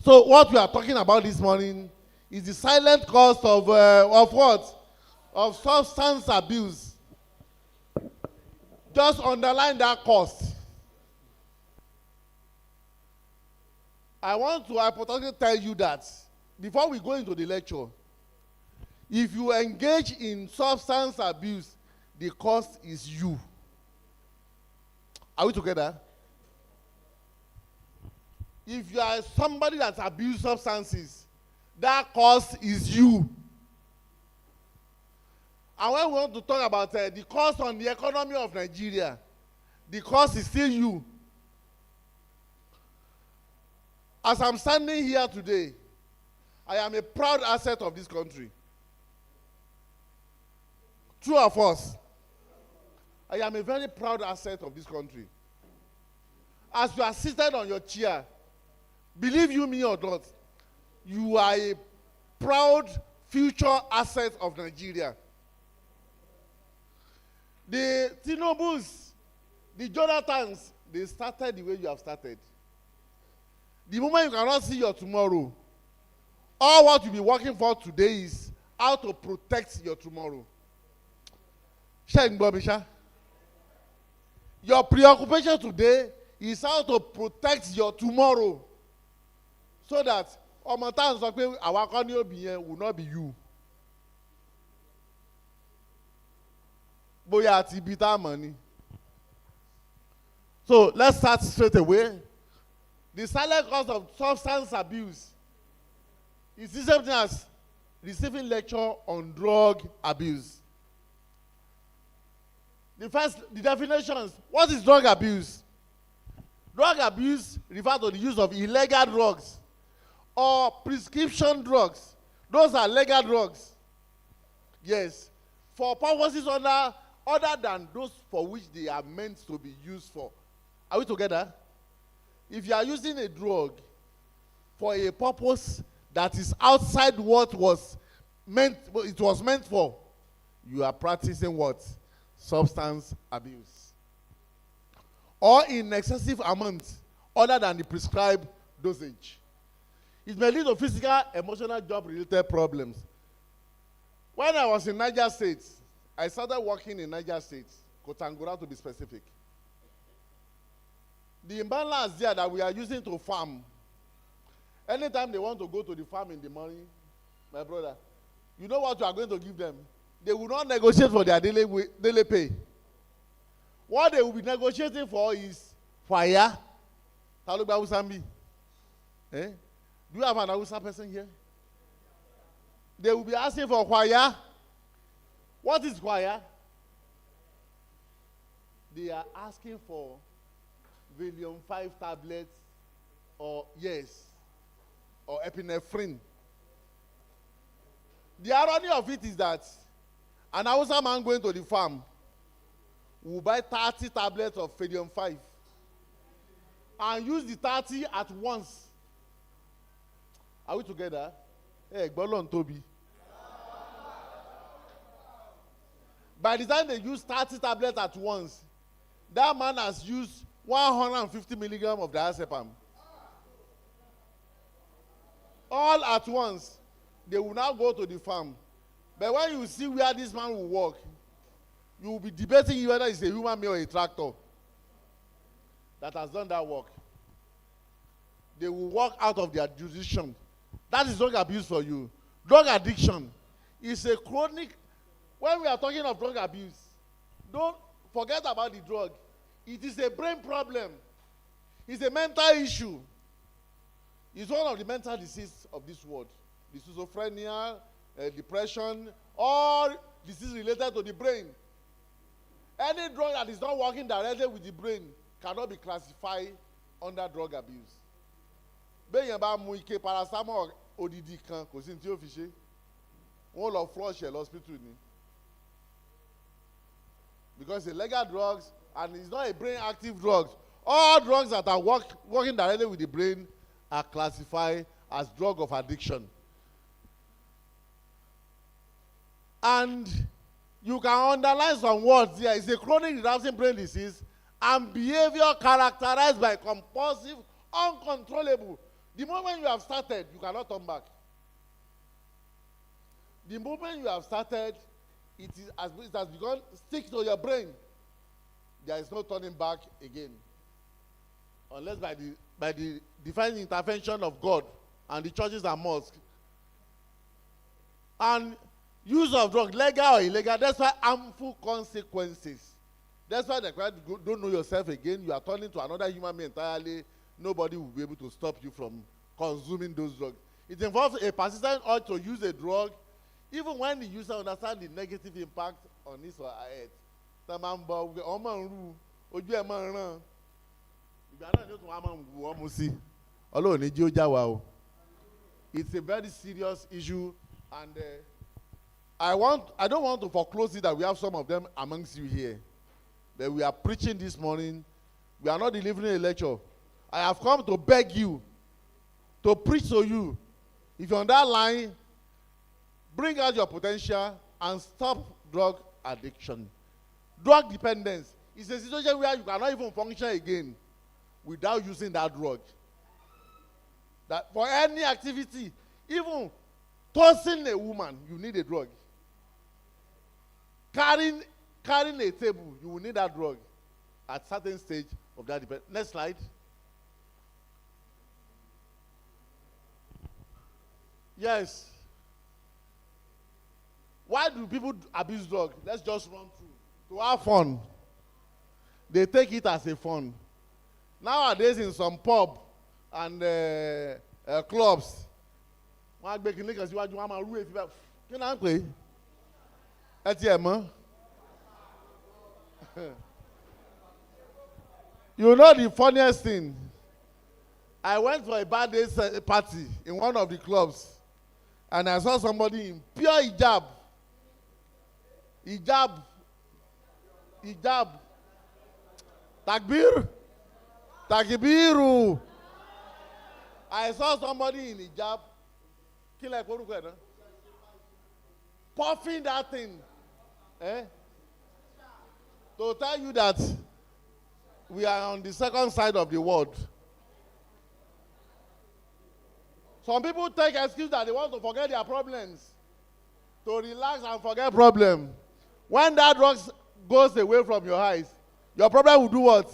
So what we are talking about this morning is the silent cost of what? Of substance abuse. Just underline that cost. I want to hypothetically tell you that before we go into the lecture, if you engage in substance abuse, the cost is you. Are we together? If you are somebody that abuses substances, that cost is you. And when we want to talk about the cost on the economy of Nigeria, the cost is still you. As I'm standing here today, I am a proud asset of this country. True or false? I am a very proud asset of this country. As you are seated on your chair, believe you me or not, you are a proud future asset of Nigeria. The Tinobus, the Jonathans, they started the way you have started. The moment you cannot see your tomorrow, all what you'll be working for today is how to protect your tomorrow. Your preoccupation today is how to protect your tomorrow so that our economy will not be you. Money. So let's start straight away. The silent cause of substance abuse is the same thing as receiving lecture on drug abuse. The definitions. What is drug abuse? Drug abuse refers to the use of illegal drugs or prescription drugs. Those are legal drugs. Yes. For purposes other than those for which they are meant to be used for. Are we together? If you are using a drug for a purpose that is outside what it was meant for, you are practicing what? Substance abuse. Or in excessive amounts other than the prescribed dosage. It may lead to physical, emotional, job-related problems. When I was in Niger State, I started working in Niger State, Kotangura to be specific. The imbalance there that we are using to farm, anytime they want to go to the farm in the morning, my brother, you know what you are going to give them? They will not negotiate for their daily pay. What they will be negotiating for is fire. Eh? Do you have an Hausa person here? They will be asking for choir. What is choir? They are asking for Valium 5 tablets or epinephrine. The irony of it is that an Hausa man going to the farm will buy 30 tablets of Valium 5 and use the 30 at once. Are we together? Hey, Bolon Toby. By the time they use 30 tablets at once, that man has used 150 milligrams of diazepam. All at once, they will now go to the farm. But when you see where this man will work, you will be debating whether it's a human being or a tractor that has done that work. They will walk out of their jurisdiction. That is drug abuse for you. Drug addiction is a chronic. When we are talking of drug abuse, don't forget about the drug. It is a brain problem. It's a mental issue. It's one of the mental diseases of this world. The schizophrenia, depression, all diseases related to the brain. Any drug that is not working directly with the brain cannot be classified under drug abuse. Bẹ́ẹ̀yàn bá mú ike paracetamol odidi kan kò sí ní tí ó fi ṣe. Wọ́n lọ flush ẹ̀ lọ́spítù ni. Because it's legal drugs and it's not a brain active drug. All drugs that are working directly with the brain are classified as drug of addiction. And you can underline some words here. It's a chronic relapsing brain disease and behavior characterized by compulsive, uncontrollable, The moment you have started, you cannot turn back. The moment you have started, it has begun stick to your brain. There is no turning back again, unless by the divine intervention of God and the churches and mosques. And use of drugs, legal or illegal, that's why harmful consequences. That's why the crowd don't know yourself again. You are turning to another human being entirely. Nobody will be able to stop you from consuming those drugs. It involves a persistent urge to use a drug, even when the user understands the negative impact on his or her health. It's a very serious issue, and I don't want to foreclose it that we have some of them amongst you here. But we are preaching this morning. We are not delivering a lecture. I have come to beg you, to preach to you. If you're on that line, bring out your potential and stop drug addiction. Drug dependence is a situation where you cannot even function again without using that drug. That for any activity, even tossing a woman, you need a drug. Carrying a table, you will need that drug at certain stage of that dependence. Next slide. Yes. Why do people abuse drugs? Let's just run through. To have fun. They take it as a fun. Nowadays in some pub and clubs, you know the funniest thing? I went for a birthday party in one of the clubs, and I saw somebody in pure hijab. Takbiru. I saw somebody in hijab, puffing that thing. To tell you that we are on the second side of the world. Some people take excuse that they want to forget their problems, to relax and forget problem. When that drug goes away from your eyes, your problem will do what?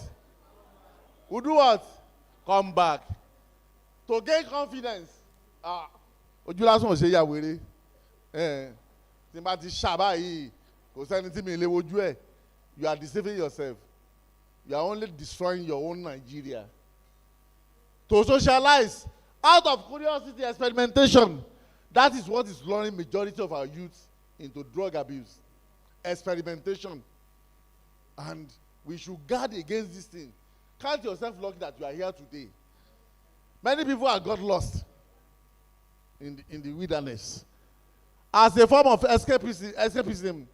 Will do what? Come back. To gain confidence. Ojú lásán ò ṣe ya wèrè. Tí n bá ti ṣàbá yìí, kò sẹ́ni tí mi lè wojú ẹ̀. You are deceiving yourself. You are only destroying your own Nigeria. To socialize, out of curiosity, experimentation, that is what is luring majority of our youth into drug abuse. Experimentation. And we should guard against this thing. Count yourself lucky that you are here today. Many people have got lost in the wilderness. As a form of escapism,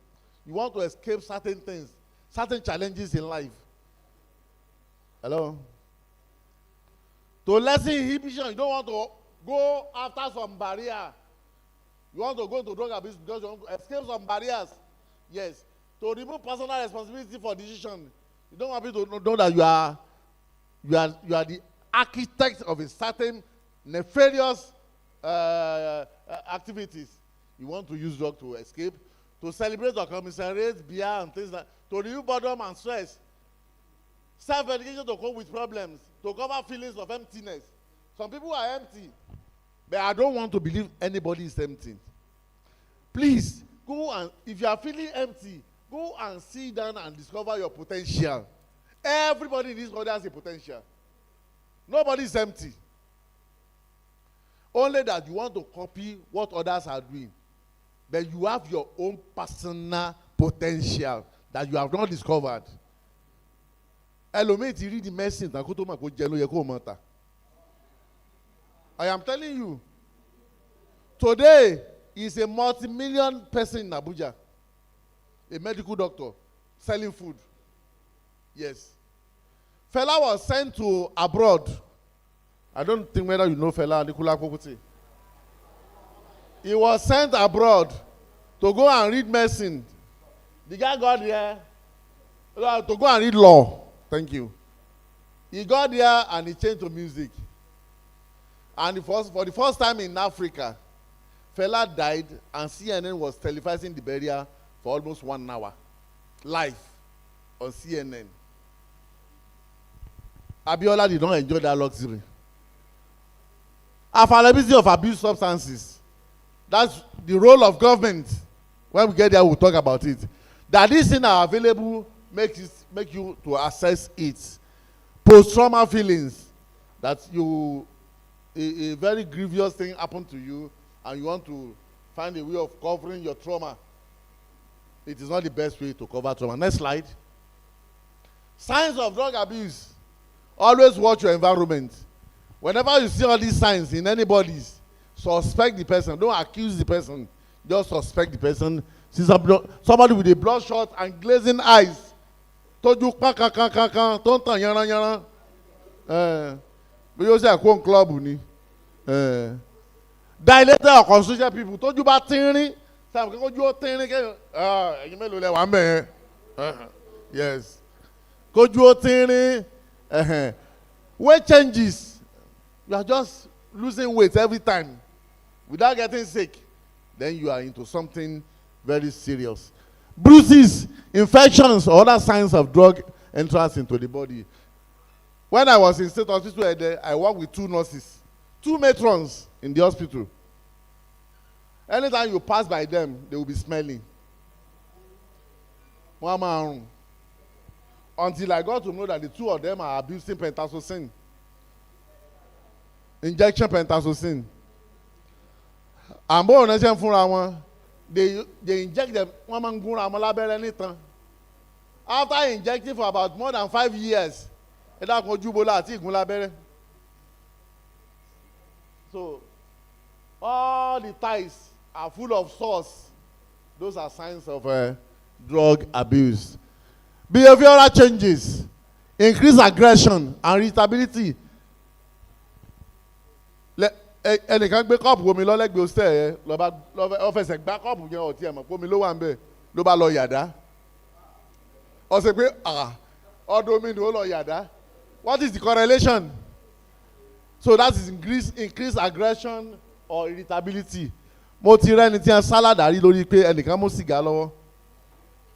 you want to escape certain things, certain challenges in life. Hello? To lessen inhibition, you don't want to go after some barrier. You want to go to drug abuse because you want to escape some barriers. Yes. To remove personal responsibility for decision. You don't want people to know that you are the architect of a certain nefarious activities. You want to use drug to escape, to celebrate or commiserate, beer and things like that, to remove boredom and stress. Self-education to cope with problems, to cover feelings of emptiness. Some people are empty, but I don't want to believe anybody is empty. Please, go and, if you are feeling empty, go and sit down and discover your potential. Everybody in this world has a potential. Nobody is empty. Only that you want to copy what others are doing. But you have your own personal potential that you have not discovered. Elomate, read the message. I am telling you, today is a multi-million person in Abuja, a medical doctor selling food. Yes. Fella was sent to abroad. I don't think whether you know Fella Nikula Kokuti. He was sent abroad to go and read medicine. The guy got there to go and read law. Thank you. He got there and he changed to music. And for the first time in Africa, fella died and CNN was televising the burial for almost 1 hour. Live on CNN. Abiola did not enjoy that luxury. Availability of abused substances. That's the role of government. When we get there, we'll talk about it. That these things are available make you to assess it. Post-trauma feelings. That a very grievous thing happened to you and you want to find a way of covering your trauma. It is not the best way to cover trauma. Next slide. Signs of drug abuse. Always watch your environment. Whenever you see all these signs in anybody's, suspect the person. Don't accuse the person. Just suspect the person. See somebody with a bloodshot and glazing eyes. Don't turn yana. But you say a club ni. Dilated or constituted people. Told you about tyranny. Yes. Could you tyranny? Weight changes. You are just losing weight every time without getting sick. Then you are into something very serious. Bruises, infections, or other signs of drug entrance into the body. When I was in state hospital, I worked with 2 nurses, 2 matrons in the hospital. Anytime you pass by them, they will be smelling. Until I got to know that the 2 of them are abusing pentazocine. Injection pentazocine. And they inject them. After injecting for about more than 5 years, so all the ties are full of sores. Those are signs of drug abuse. Behavioral changes, increased aggression and irritability. Ẹnìkan gbé kọ́ọ̀pù omi lọ́lẹ́gbẹ̀ẹ́ ọ̀sẹ̀ ẹ̀ lọ́fẹsẹ̀ gbá kọ́ọ̀pù yẹn ọ̀tí ẹ̀ mọ̀ pé omi ló wà ń bẹ̀ ló bá lọ yàdá. Ọ̀sẹ̀ pé ọdún omi ni ó lọ yàdá. What is the correlation? So that is increased aggression or irritability. Mo ti rẹ́ni tí wọ́n sálàdà rí lórí pé ẹnìkan mú sìgá lọ́wọ́.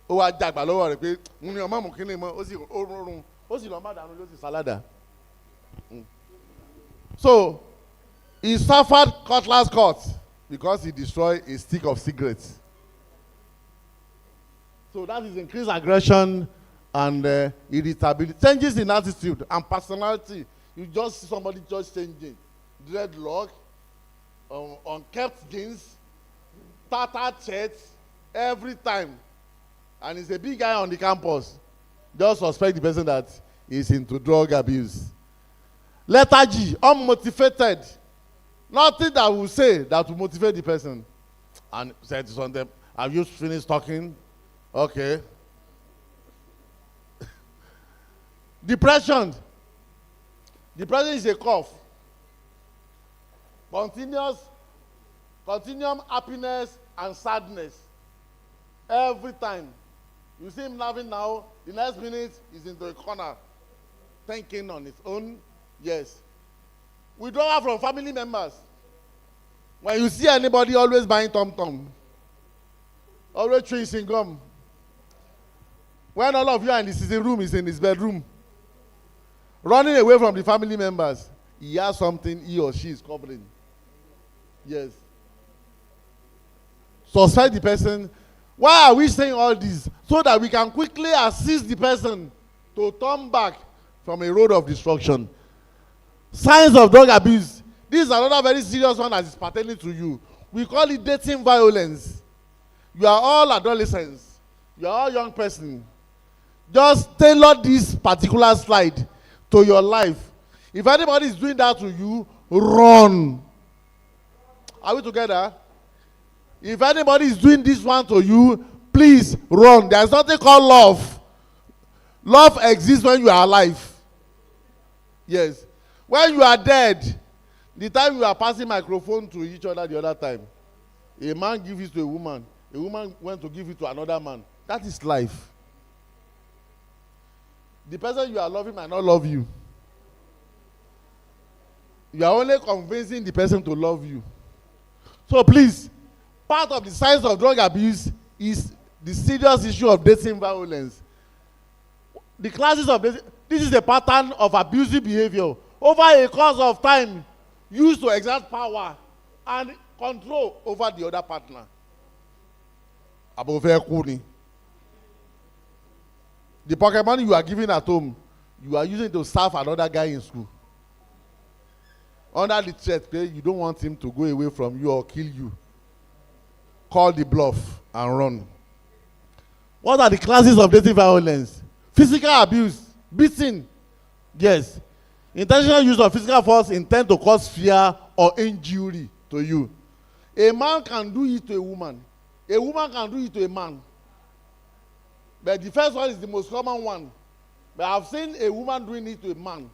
Ó wá jàgbá lọ́wọ́ rẹ̀ pé mo ní ọmọ mùkínní mọ́ ó sì rọrùn ó sì lọ́ má dànù ló sì sálàdà. So he suffered cutlass cut because he destroyed a stick of cigarettes. So that is increased aggression and irritability. Changes in attitude and personality. You just see somebody just changing. Dreadlock, unkept jeans, tattered shirts, every time. And he's a big guy on the campus. Just suspect the person that is into drug abuse. Lethargy, unmotivated. Nothing that will say that will motivate the person. And said to them, have you finished talking? Okay. Depression. Depression is a cough. Continuum happiness and sadness. Every time. You see him laughing now, the next minute he's into a corner, thinking on his own. Yes. Withdrawal from family members. When you see anybody always buying tom-tom, always chewing gum. When all of you are in the sitting room, he's in his bedroom. Running away from the family members. He has something he or she is covering. Yes. Suspect the person. Why are we saying all this? So that we can quickly assist the person to turn back from a road of destruction. Signs of drug abuse. This is another very serious one that is pertaining to you. We call it dating violence. You are all adolescents. You are all young person. Just tailor this particular slide to your life. If anybody is doing that to you, run. Are we together? If anybody is doing this one to you, please run. There is nothing called love. Love exists when you are alive. Yes. When you are dead, the time you are passing microphone to each other the other time, a man gives it to a woman went to give it to another man. That is life. The person you are loving might not love you. You are only convincing the person to love you. So please, part of the signs of drug abuse is the serious issue of dating violence. The classes of dating, this is a pattern of abusive behavior over a course of time used to exert power and control over the other partner. The pocket money you are giving at home, you are using to serve another guy in school. Under the threat, you don't want him to go away from you or kill you. Call the bluff and run. What are the classes of dating violence? Physical abuse, beating. Yes. Intentional use of physical force intend to cause fear or injury to you. A man can do it to a woman. A woman can do it to a man. But the first one is the most common one. But I've seen a woman doing it to a man.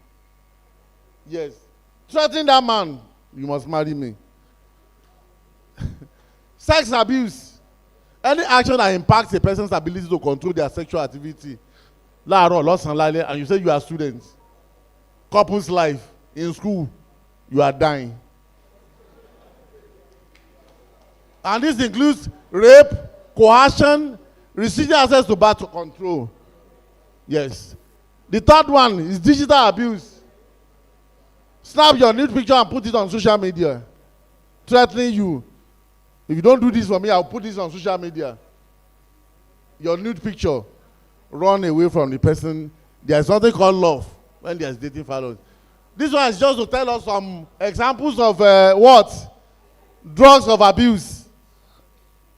Yes. Threatening that man, you must marry me. Sex abuse. Any action that impacts a person's ability to control their sexual activity. And you say you are students. Couple's life. In school, you are dying. And this includes rape, coercion, restricting access to birth control. Yes. The third one is digital abuse. Snap your nude picture and put it on social media. Threatening you. If you don't do this for me, I'll put this on social media. Your nude picture. Run away from the person. There's something called love when there's dating violence. This one is just to tell us some examples of what? Drugs of abuse.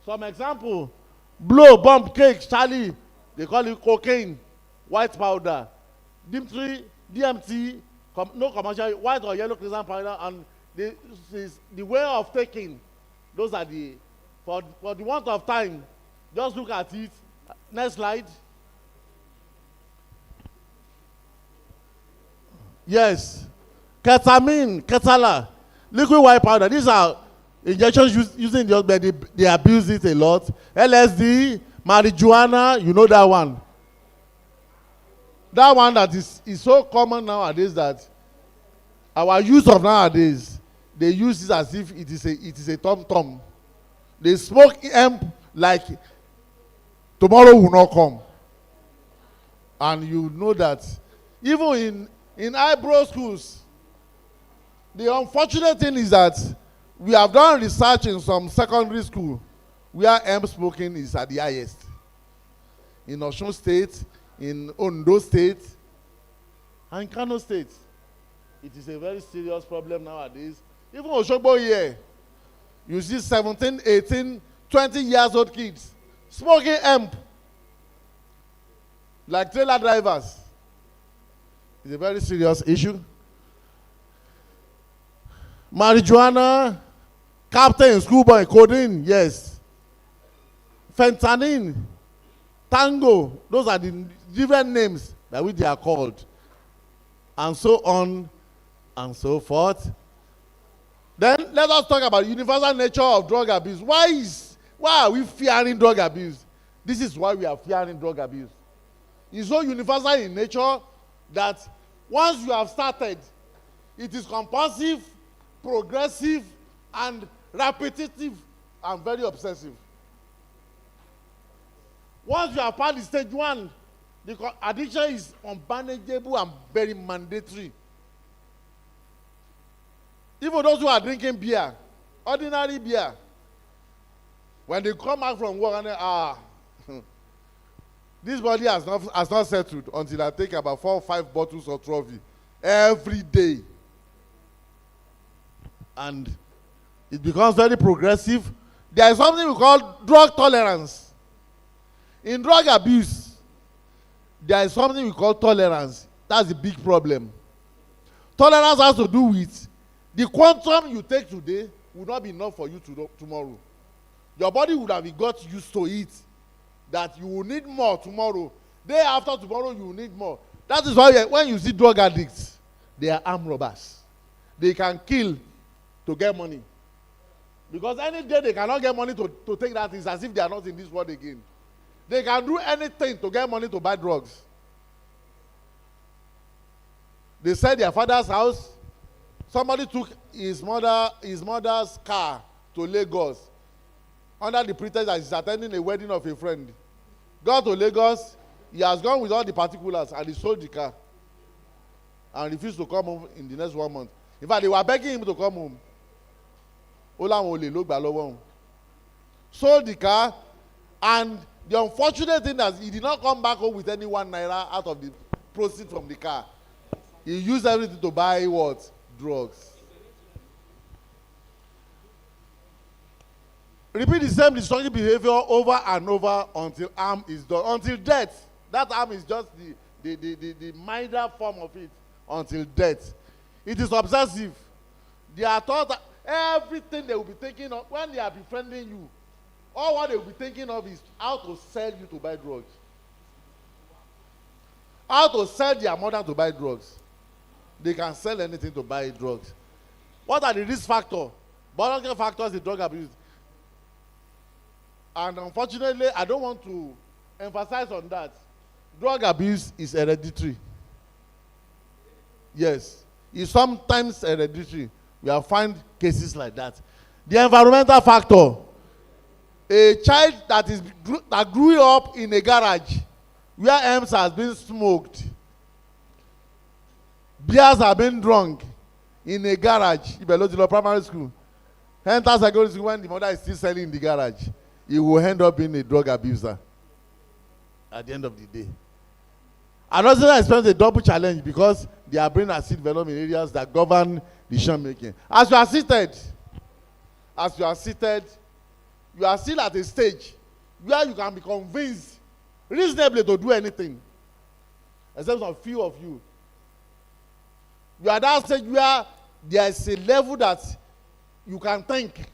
Some example. Blow, bump, cake, Charlie. They call it cocaine. White powder. DMT. No commercial, white or yellow crystal powder, and this is the way of taking. Those are the, for the want of time, just look at it. Next slide. Yes. Ketamine, ketala, liquid white powder. These are injections using the but they abuse it a lot. LSD, marijuana, you know that one. That one that is so common nowadays that our youth of nowadays, they use it as if it is a tom-tom. They smoke hemp like tomorrow will not come. And you know that even in eyebrow schools, the unfortunate thing is that we have done research in some secondary school where hemp smoking is at the highest. In Osun State, in Ondo State, and Kano State. It is a very serious problem nowadays. Even Osogbo here, you see 17, 18, 20 years old kids smoking hemp like trailer drivers. It's a very serious issue. Marijuana, captain, schoolboy, codeine, yes. Fentanyl, tango, those are the different names by which they are called. And so on and so forth. Then let us talk about the universal nature of drug abuse. Why are we fearing drug abuse? This is why we are fearing drug abuse. It's so universal in nature that once you have started, it is compulsive, progressive, and repetitive, and very obsessive. Once you have passed stage one, the addiction is unmanageable and very mandatory. Even those who are drinking beer, ordinary beer, when they come back from work and they, this body has not settled until I take about 4 or 5 bottles of trophy every day. And it becomes very progressive. There is something we call drug tolerance. In drug abuse, there is something we call tolerance. That's the big problem. Tolerance has to do with the quantum you take today will not be enough for you tomorrow. Your body would have got used to it, that you will need more tomorrow. Day after tomorrow, you will need more. That is why when you see drug addicts, they are armed robbers. They can kill to get money. Because any day they cannot get money to take that, it's as if they are not in this world again. They can do anything to get money to buy drugs. They sell their father's house. Somebody took his mother's car to Lagos under the pretext that he's attending a wedding of a friend. Got to Lagos, he has gone with all the particulars and he sold the car and refused to come home in the next 1 month. In fact, they were begging him to come home. Sold the car, and the unfortunate thing is he did not come back home with any 1 naira out of the proceeds from the car. He used everything to buy what? Drugs. Repeat the same destructive behavior over and over until harm is done. Until death. That harm is just the minor form of it. Until death. It is obsessive. They are taught that everything they will be thinking of when they are befriending you, all what they will be thinking of is how to sell you to buy drugs. How to sell their mother to buy drugs. They can sell anything to buy drugs. What are the risk factors? Biological factors in drug abuse. And unfortunately, I don't want to emphasize on that. Drug abuse is hereditary. Yes. It's sometimes hereditary. We have found cases like that. The environmental factor. A child that grew up in a garage where M's has been smoked, beers have been drunk in a garage, Ibelotilo primary school, enters secondary school when the mother is still selling in the garage, he will end up being a drug abuser at the end of the day. Adolescents experience a double challenge because their brain has still developed in areas that govern decision making. As you are seated, you are still at a stage where you can be convinced reasonably to do anything, except some few of you. You are at that stage where there is a level that you can think.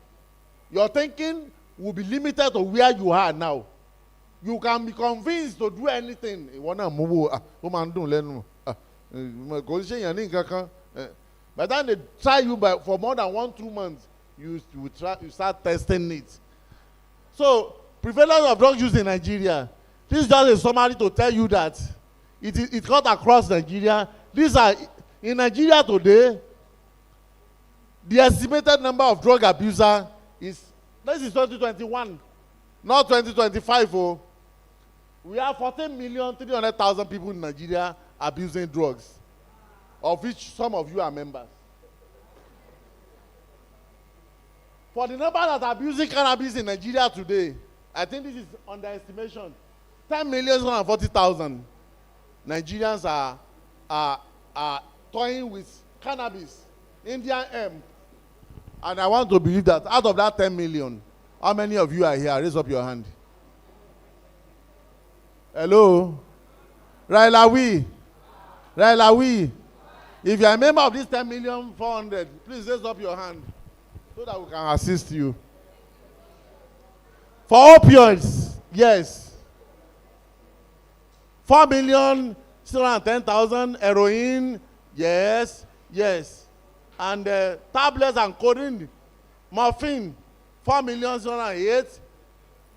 Your thinking will be limited to where you are now. You can be convinced to do anything. By the time they try you for more than 1-2 months, you start testing it. So, prevalence of drug use in Nigeria. This is just a summary to tell you that it cut across Nigeria. These are in Nigeria today. The estimated number of drug abusers is, this is 2021, not 2025. Oh, we have 14,300,000 people in Nigeria abusing drugs, of which some of you are members. For the number that are abusing cannabis in Nigeria today, I think this is underestimation. 10,140,000 Nigerians are toying with cannabis, Indian hemp. And I want to believe that out of that 10 million, how many of you are here? Raise up your hand. Hello? Ryla, we. If you are a member of this 10,400,000, please raise up your hand so that we can assist you. For opioids, yes. 4,610,000 heroin, yes. And tablets and codeine, morphine, 4,608,000.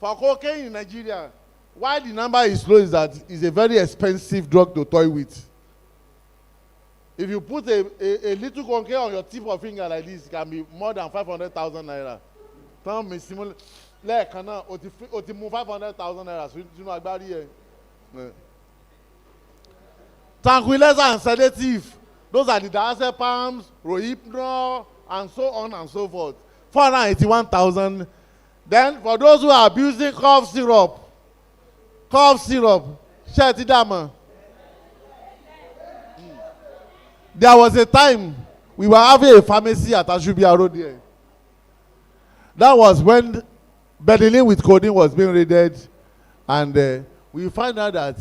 For cocaine in Nigeria, why the number is low is that it's a very expensive drug to toy with. If you put a little cocaine on your tip of finger like this, it can be more than 500,000 naira. Some may simulate. Like, 500,000 naira. Tranquilizer and sedative. Those are the diazepams, Rohypnol, and so on and so forth. 481,000. Then, for those who are abusing cough syrup, Shetidama. There was a time we were having a pharmacy at Ashubia Road here. That was when Benylin with codeine was being raided, and we find out that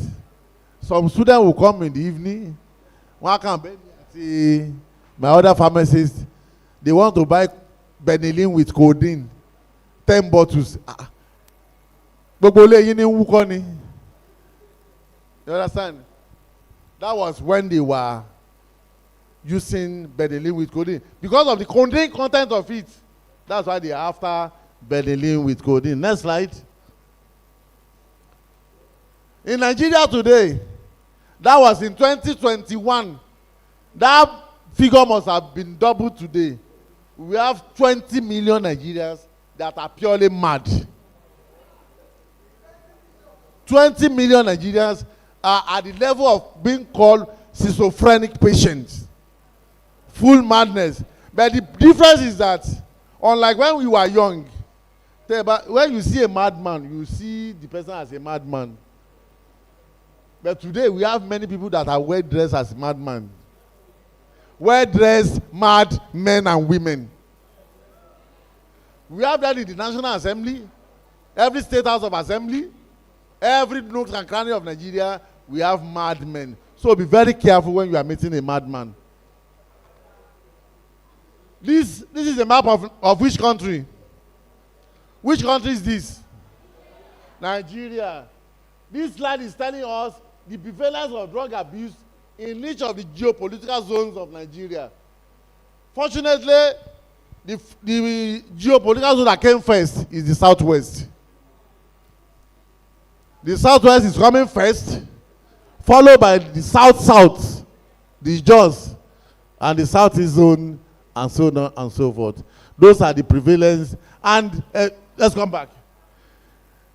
some students will come in the evening. One can see my other pharmacists, they want to buy Benylin with codeine, 10 bottles. You understand? That was when they were using Benylin with codeine. Because of the codeine content of it, that's why they are after Benylin with codeine. Next slide. In Nigeria today, that was in 2021, that figure must have been doubled today. We have 20 million Nigerians that are purely mad. 20 million Nigerians are at the level of being called schizophrenic patients. Full madness. But the difference is that, unlike when we were young, when you see a madman, you see the person as a madman. But today we have many people that are well dressed as madmen. Well dressed, mad men and women. We have that in the National Assembly, every state house of assembly, every nook and cranny of Nigeria, we have madmen. So be very careful when you are meeting a madman. This is a map of which country? Which country is this? Nigeria. This slide is telling us the prevalence of drug abuse in each of the geopolitical zones of Nigeria. Fortunately, the geopolitical zone that came first is the southwest. The southwest is coming first, followed by the south-south, the Jaws, and the southeast zone, and so on and so forth. Those are the prevalence. And let's come back.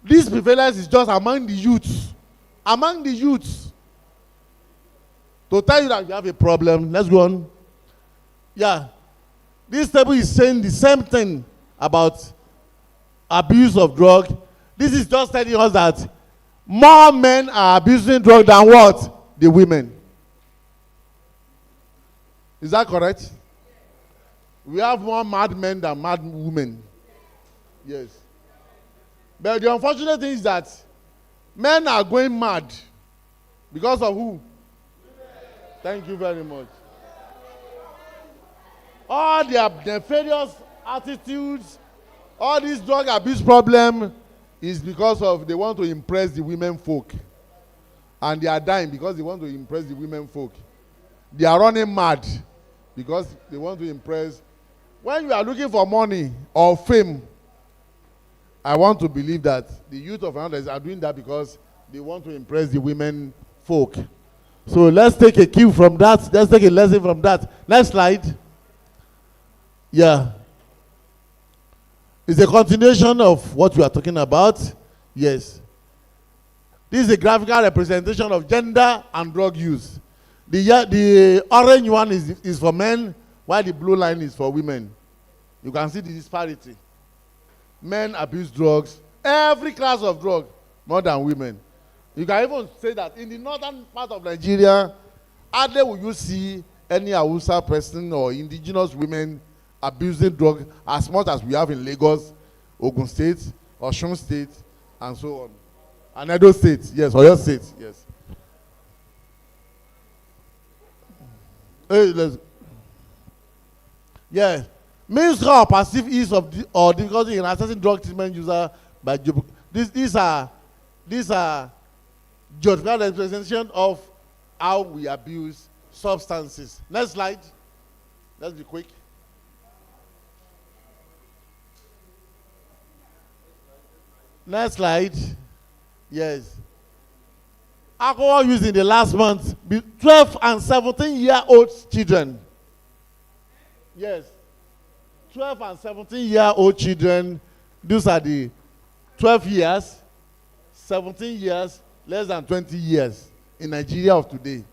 This prevalence is just among the youths. Among the youths. To tell you that you have a problem, let's go on. Yeah. This table is saying the same thing about abuse of drug. This is just telling us that more men are abusing drug than what? The women. Is that correct? We have more mad men than mad women. Yes. But the unfortunate thing is that men are going mad because of who? Thank you very much. All their nefarious attitudes, all this drug abuse problem is because of they want to impress the women folk. And they are dying because they want to impress the women folk. They are running mad because they want to impress. When you are looking for money or fame, I want to believe that the youth of others are doing that because they want to impress the women folk. So let's take a cue from that. Let's take a lesson from that. Next slide. Yeah. It's a continuation of what we are talking about. Yes. This is a graphical representation of gender and drug use. The orange one is for men, while the blue line is for women. You can see the disparity. Men abuse drugs, every class of drug, more than women. You can even say that in the northern part of Nigeria, hardly will you see any Hausa person or indigenous women abusing drugs as much as we have in Lagos, Ogun State, Osun State, and so on. And Edo State, yes, Oyo State, yes. Yeah. Means or passive ease of or difficulty in accessing drug treatment user by these are geographical representation of how we abuse substances. Next slide. Let's be quick. Next slide. Yes. Alcohol used in the last month, 12 and 17-year-old children. Yes. 12 and 17-year-old children, those are the 12 years, 17 years, less than 20 years in Nigeria of today.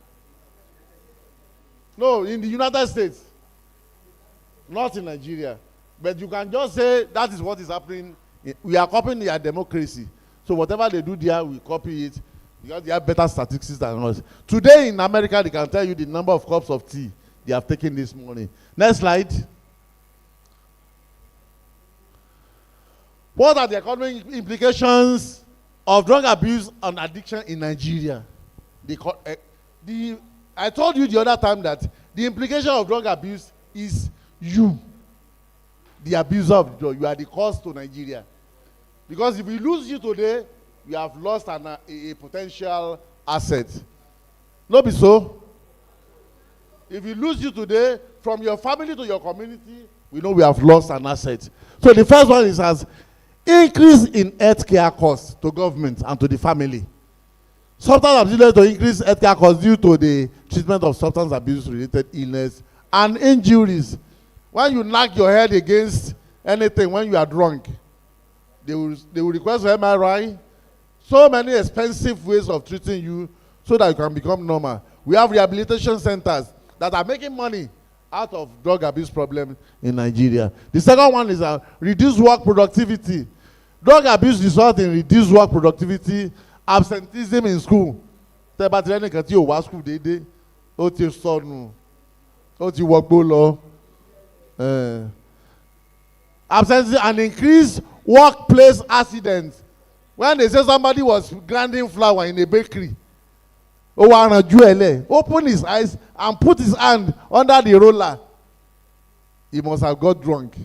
No, in the United States, not in Nigeria. But you can just say that is what is happening. We are copying their democracy. So whatever they do there, we copy it because they have better statistics than us. Today in America, they can tell you the number of cups of tea they have taken this morning. Next slide. What are the economic implications of drug abuse and addiction in Nigeria? I told you the other time that the implication of drug abuse is you, the abuser of the drug. You are the cause to Nigeria. Because if we lose you today, we have lost a potential asset. No be so? If we lose you today, from your family to your community, we know we have lost an asset. So the first one is as increase in healthcare costs to government and to the family. Substance abuse to increase healthcare costs due to the treatment of substance abuse related illness and injuries. When you knock your head against anything when you are drunk, they will request for MRI. So many expensive ways of treating you so that you can become normal. We have rehabilitation centers that are making money out of drug abuse problem in Nigeria. The second one is reduced work productivity. Drug abuse results in reduced work productivity, absenteeism in school. Tẹ́ bá ti rẹ́ nìkan tí ò wá school déédéé, ó ti sọnù, ó ti wọgbó lọ. Absenteeism and increased workplace accidents. When they say somebody was grinding flour in a bakery, open his eyes and put his hand under the roller, he must have got drunk.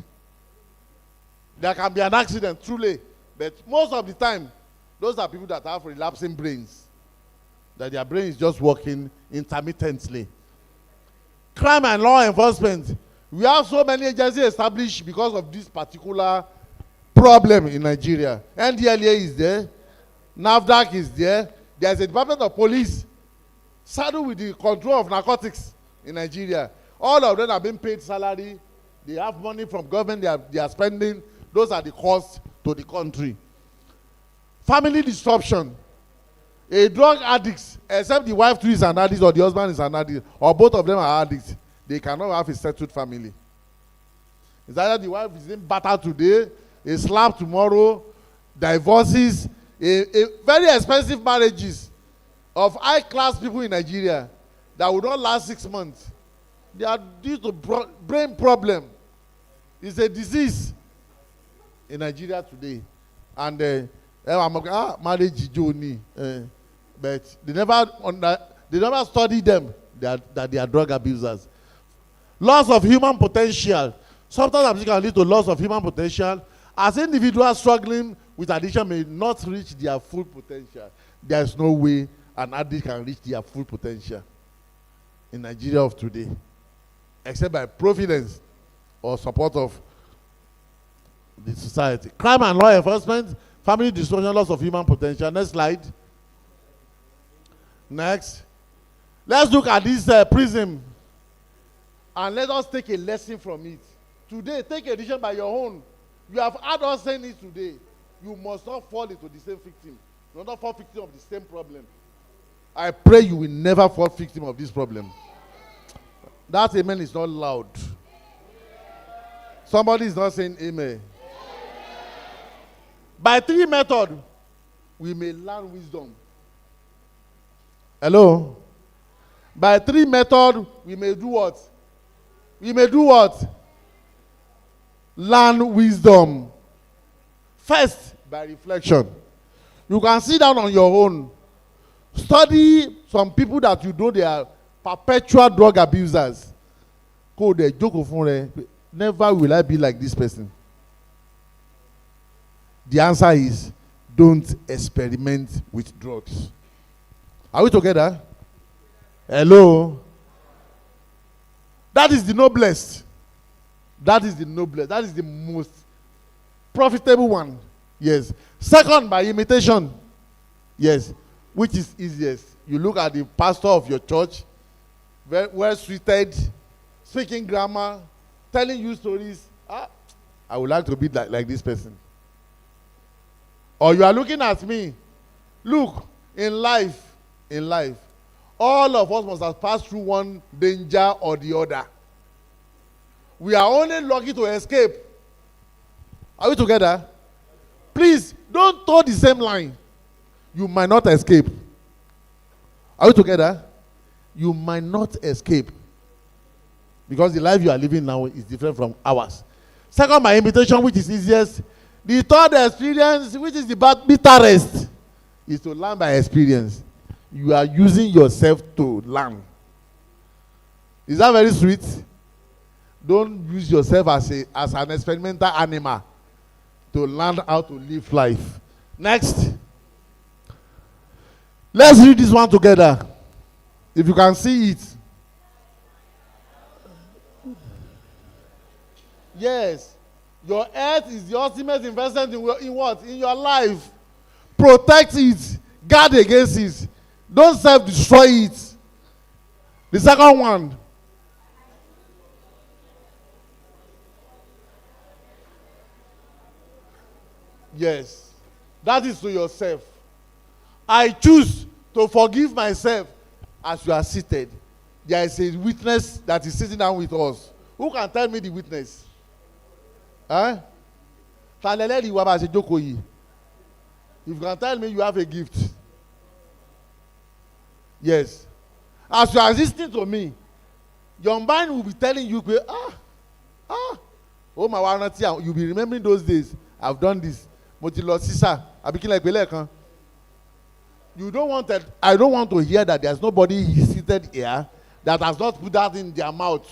There can be an accident, truly, but most of the time, those are people that have relapsing brains, that their brain is just working intermittently. Crime and law enforcement. We have so many agencies established because of this particular problem in Nigeria. NDLA is there, NAFDAC is there. There's a Department of Police saddled with the control of narcotics in Nigeria. All of them have been paid salary. They have money from government they are spending. Those are the costs to the country. Family disruption. A drug addict, except the wife too is an addict or the husband is an addict, or both of them are addicts, they cannot have a settled family. It's either the wife is in battle today, a slap tomorrow, divorces, a very expensive marriages of high-class people in Nigeria that would not last 6 months. They are due to brain problem. It's a disease in Nigeria today. And marriage journey, but they never study them that they are drug abusers. Loss of human potential. Sometimes it can lead to loss of human potential, as individuals struggling with addiction may not reach their full potential. There is no way an addict can reach their full potential in Nigeria of today, except by providence or support of the society. Crime and law enforcement, family dysfunction, loss of human potential. Next slide. Next. Let's look at this prism and let us take a lesson from it. Today, take a decision by your own. You have heard us saying it today. You must not fall into the same victim. You will not fall victim of the same problem. I pray you will never fall victim of this problem. That amen is not loud. Somebody is not saying amen. By 3 methods, we may learn wisdom. Hello? By 3 methods, we may do what? We may do what? Learn wisdom. First, by reflection. You can sit down on your own. Study some people that you know they are perpetual drug abusers. Go there, joke for never will I be like this person. The answer is don't experiment with drugs. Are we together? Hello? That is the noblest. That is the noblest. That is the most profitable one. Yes. Second, by imitation. Yes. Which is easiest? You look at the pastor of your church, very well suited, speaking grammar, telling you stories. I would like to be like this person. Or you are looking at me. Look, in life, all of us must have passed through one danger or the other. We are only lucky to escape. Are we together? Please, don't toe the same line. You might not escape. Are we together? You might not escape. Because the life you are living now is different from ours. Second, by imitation, which is easiest. The third experience, which is the bitterest, is to learn by experience. You are using yourself to learn. Is that very sweet? Don't use yourself as an experimental animal to learn how to live life. Next. Let's read this one together. If you can see it. Yes. Your health is the ultimate investment in what? In your life. Protect it. Guard against it. Don't self-destroy it. The second one. Yes. That is to yourself. I choose to forgive myself. As you are seated, there is a witness that is sitting down with us. Who can tell me the witness? Huh? If you can tell me you have a gift. Yes. As you are listening to me, your mind will be telling you, oh my warranty, you'll be remembering those days. I've done this. You don't want that. I don't want to hear that there's nobody seated here that has not put that in their mouth.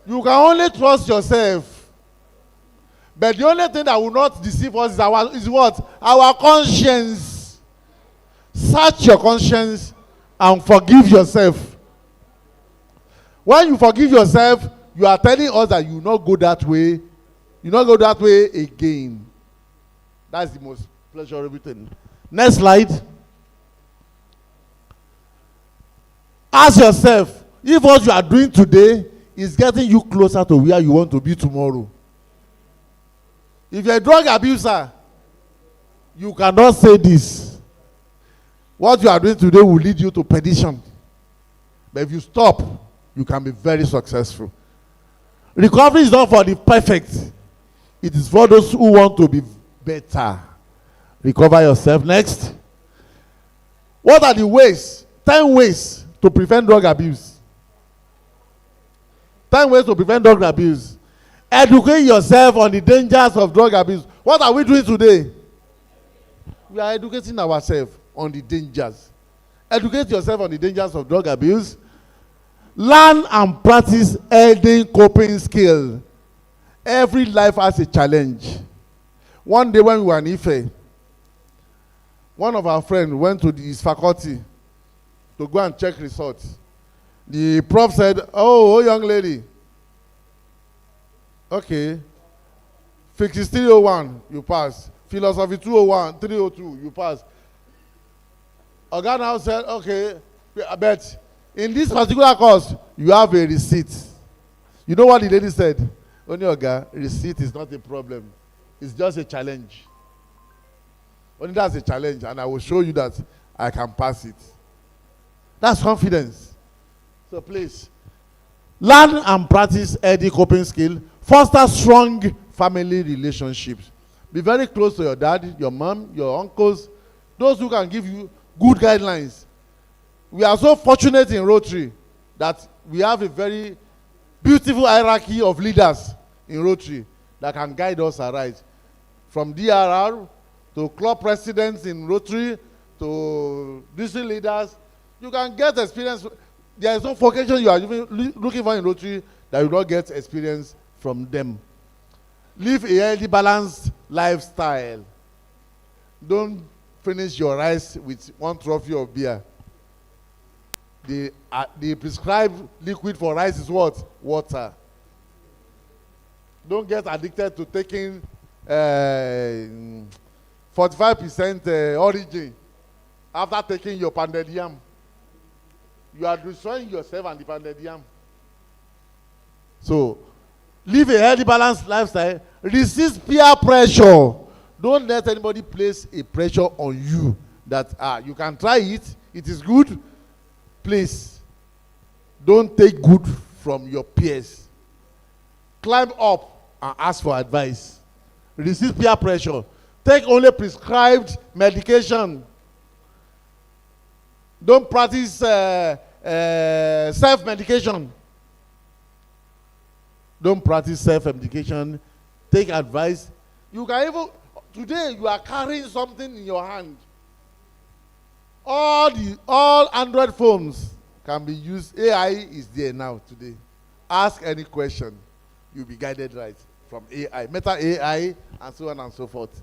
You can only trust yourself. But the only thing that will not deceive us is what? Our conscience. Search your conscience and forgive yourself. When you forgive yourself, you are telling us that you will not go that way. You will not go that way again. That's the most pleasurable thing. Next slide. Ask yourself if what you are doing today is getting you closer to where you want to be tomorrow. If you're a drug abuser, you cannot say this. What you are doing today will lead you to perdition. But if you stop, you can be very successful. Recovery is not for the perfect. It is for those who want to be better. Recover yourself. Next. What are the ways? 10 ways to prevent drug abuse. 10 ways to prevent drug abuse. Educate yourself on the dangers of drug abuse. What are we doing today? We are educating ourselves on the dangers. Educate yourself on the dangers of drug abuse. Learn and practice healthy coping skill. Every life has a challenge. One day when we were in Ife, one of our friends went to his faculty to go and check results. The prof said, oh young lady, okay, physics 301, you pass. Philosophy 201, 302, you pass. Oga now said, okay, but in this particular course, you have a receipt. You know what the lady said? Only Oga, receipt is not a problem. It's just a challenge. Only that's a challenge, and I will show you that I can pass it. That's confidence. So please, learn and practice healthy coping skill. Foster strong family relationships. Be very close to your dad, your mom, your uncles, those who can give you good guidelines. We are so fortunate in Rotary that we have a very beautiful hierarchy of leaders in Rotary that can guide us aright. From DRR to club presidents in Rotary to district leaders, you can get experience. There is no vocation you are even looking for in Rotary that you don't get experience from them. Live a healthy, balanced lifestyle. Don't finish your rice with one trophy of beer. The prescribed liquid for rice is what? Water. Don't get addicted to taking 45% origin after taking your pounded yam. You are destroying yourself and the pounded yam. So, live a healthy, balanced lifestyle. Resist peer pressure. Don't let anybody place a pressure on you that you can try it. It is good. Please, don't take good from your peers. Climb up and ask for advice. Resist peer pressure. Take only prescribed medication. Don't practice self-medication. Don't practice self-medication. Take advice. You can even, today you are carrying something in your hand. All Android phones can be used. AI is there now today. Ask any question. You'll be guided right from AI, Meta AI, and so on and so forth.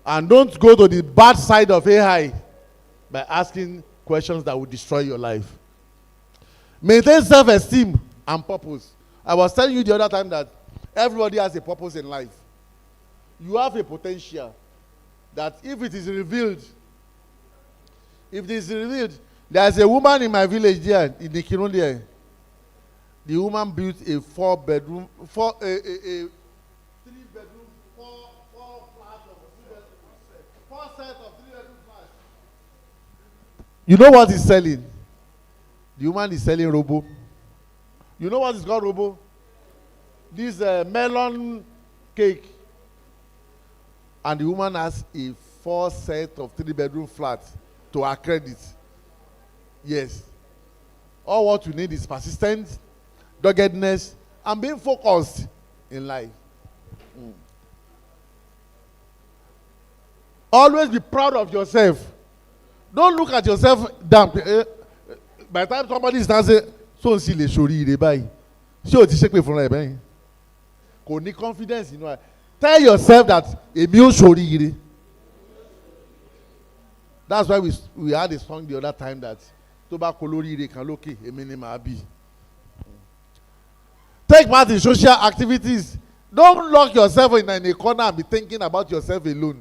And don't go to the bad side of AI by asking questions that will destroy your life. Maintain self-esteem and purpose. I was telling you the other time that everybody has a purpose in life. You have a potential that if it is revealed, there's a woman in my village there, in the Kirun there. The woman built a 4-bedroom, a 3-bedroom, four flats of 3 bedroom, 4 sets of 3-bedroom flats. You know what he's selling? The woman is selling robo. You know what is called robo? This melon cake. And the woman has a 4 set of 3-bedroom flats to her credit. Yes. All what you need is persistence, doggedness, and being focused in life. Always be proud of yourself. Don't look at yourself down. By the time somebody is dancing, so see le shori ire báyìí. Ṣé o ti ṣépè fúnra ẹ̀ bẹ́yìn? Kò ní confidence inú ẹ̀. Tell yourself that èmi ò ṣorí ire. That's why we had a song the other time that tó bá kó lórí ire kan lókè èmi ni màá bì. Take part in social activities. Don't lock yourself in a corner and be thinking about yourself alone.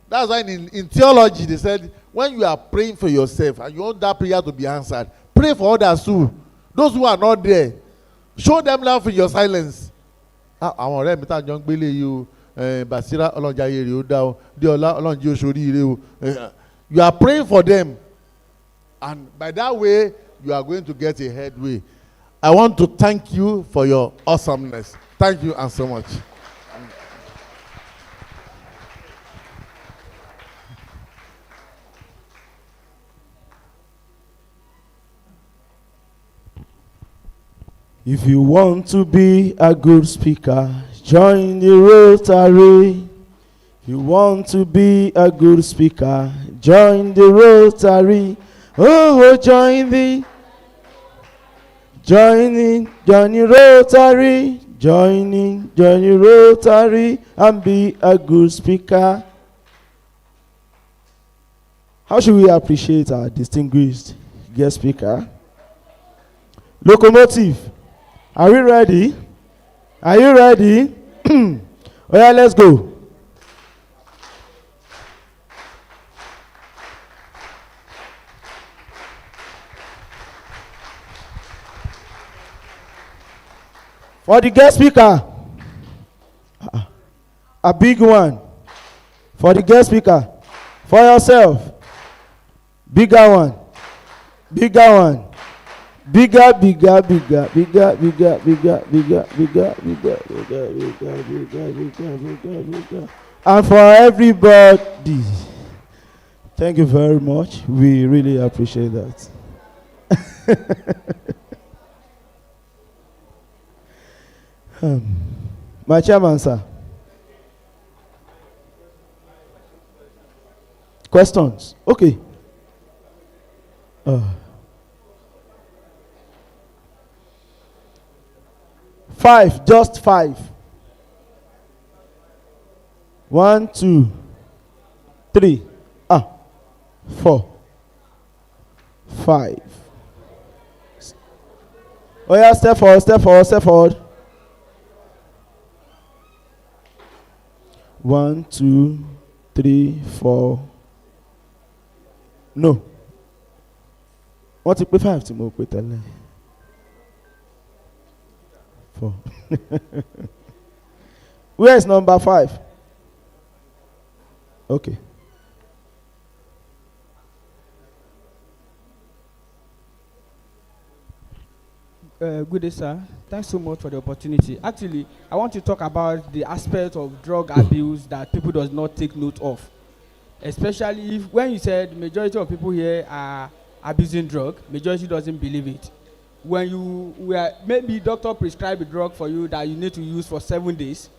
That's why in theology they said when you are praying for yourself and you want that prayer to be answered, pray for others too. Those who are not there, show them love in your silence. Àwọn ọ̀rẹ́ mi tá à ń jọ ń gbélé yìí o, Basira ọlọ́njayé rè ó dá o, Déọlá ọlọ́njẹ́ oṣoorí ire o. You are praying for them, and by that way you are going to get a headway. I want to thank you for your awesomeness. Thank you and so much. If you want to be a good speaker, join the Rotary. If you want to be a good speaker, join the Rotary. Oh, join the Rotary. Join the Rotary and be a good speaker. How should we appreciate our distinguished guest speaker? Locomotive. Are we ready? Are you ready? Oh yeah, let's go. For the guest speaker, a big one. For the guest speaker, for yourself, bigger one, bigger one. Bigger. And for everybody. Thank you very much. We really appreciate that. My chairman, sir. Questions? Okay. 5, just 5. 1, 2, 3, 4, 5. Oh yeah, step forward. 1, 2, 3, 4. No. Wọ́n ti pé 5 tí mo pè tẹ́lẹ̀. 4. Where is number 5? Okay. Good day, sir. Thanks so much for the opportunity. Actually, I want to talk about the aspect of drug abuse that people does not take note of. Especially if, when you said majority of people here are abusing drug, majority doesn't believe it. When you were, maybe doctor prescribe a drug for you that you need to use for 7 days.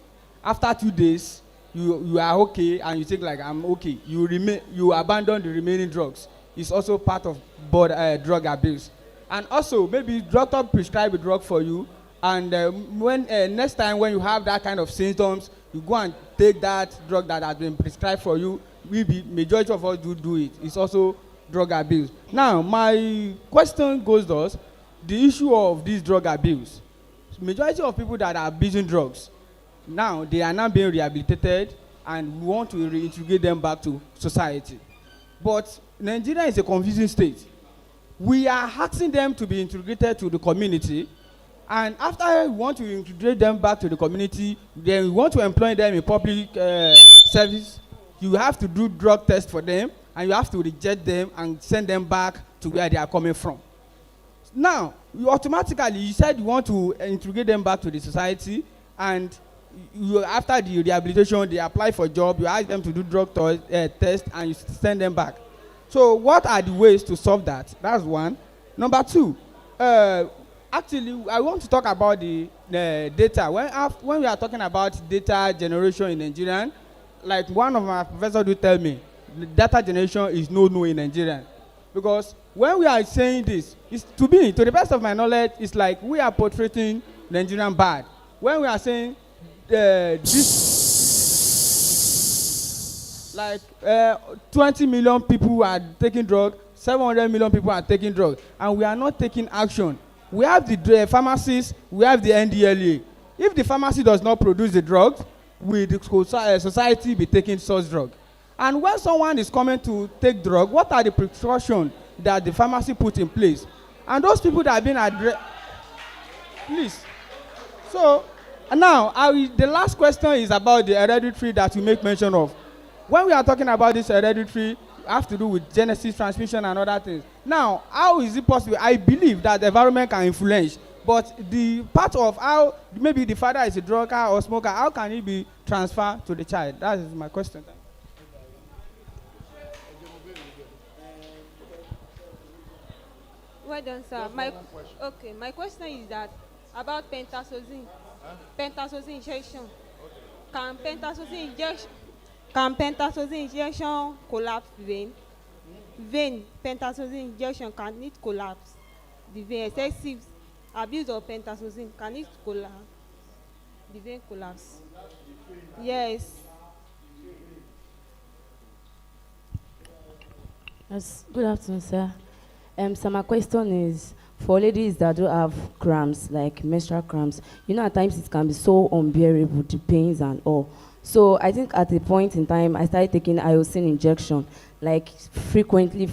After 2 days, you are okay and you think like I'm okay. You abandon the remaining drugs. It's also part of drug abuse. And also maybe doctor prescribe a drug for you, and when next time when you have that kind of symptoms, you go and take that drug that has been prescribed for you. Majority of us do it. It's also drug abuse. Now my question goes thus: the issue of this drug abuse, majority of people that are abusing drugs, now they are not being rehabilitated, and we want to reintegrate them back to society. But Nigeria is a confusing state. we are asking them to be integrated to the community, and after we want to integrate them back to the community, then we want to employ them in public service. You have to do drug test for them, and you have to reject them and send them back to where they are coming from. Now, you said you want to integrate them back to the society, and after the rehabilitation, they apply for a job, you ask them to do drug test, and you send them back. So what are the ways to solve that? That's one. Number two, actually, I want to talk about the data. When we are talking about data generation in Nigeria, like one of my professors do tell me, the data generation is no in Nigeria. Because when we are saying this, it's to the best of my knowledge, it's like we are portraying Nigerian bad. When we are saying this, like 20 million people are taking drugs, 700 million people are taking drugs, and we are not taking action. We have the pharmacies, we have the NDLA. If the pharmacy does not produce the drugs, will the society be taking such drug? And when someone is coming to take drug, what are the precautions that the pharmacy put in place? And those people that have been addressed, please. So now, the last question is about the hereditary that you make mention of. When we are talking about this hereditary, have to do with genesis, transmission, and other things. Now, how is it possible? I believe that the environment can influence, but the part of how maybe the father is a drunkard or smoker, how can it be transferred to the child? That is my question. Well done, sir. My question is that about pentazocine. Pentazocine injection. Can pentazocine injection collapse vein? Pentazocine injection, can it collapse the vein? Excessive abuse of pentazocine, can it collapse the vein? Collapse? Yes. Yes. Good afternoon, sir. So my question is for ladies that do have cramps, like menstrual cramps. You know, at times it can be so unbearable, the pains and all. So I think at a point in time, I started taking iosine injection, like frequently.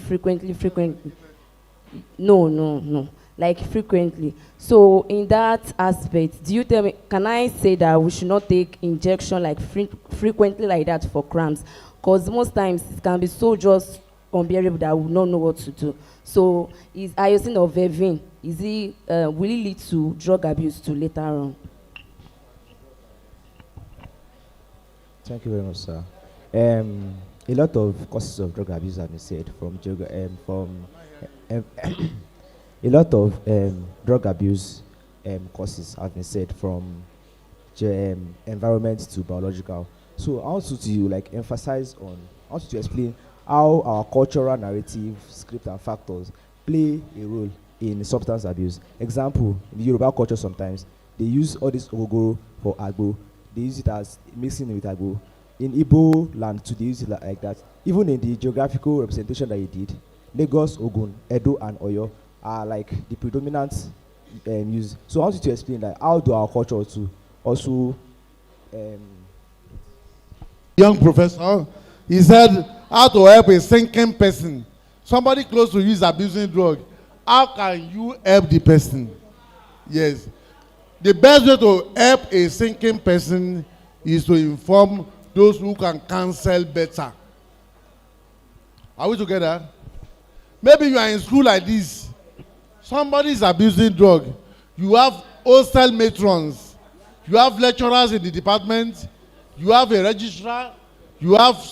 No, like frequently. So in that aspect, do you tell me, can I say that we should not take injection like frequently like that for cramps? Because most times it can be so just unbearable that we will not know what to do. So is iosine or Vevin, will it lead to drug abuse too later on? Thank you very much, sir. A lot of causes of drug abuse have been said a lot of drug abuse causes have been said from environment to biological. So I want to explain how our cultural narrative, script, and factors play a role in substance abuse. Example, in the Yoruba culture sometimes, they use all this ogogoro for agbo. They use it as mixing with agbo. In Igbo land too, they use it like that. Even in the geographical representation that you did, Lagos, Ogun, Edo, and Oyo are like the predominant use. So I want you to explain that how do our culture to also young professor, he said how to help a sinking person, somebody close to you is abusing drug. How can you help the person? Yes, the best way to help a sinking person is to inform those who can counsel better. Are we together? Maybe you are in school like this, somebody is abusing drug, you have hostel matrons, you have lecturers in the department, you have a registrar, you have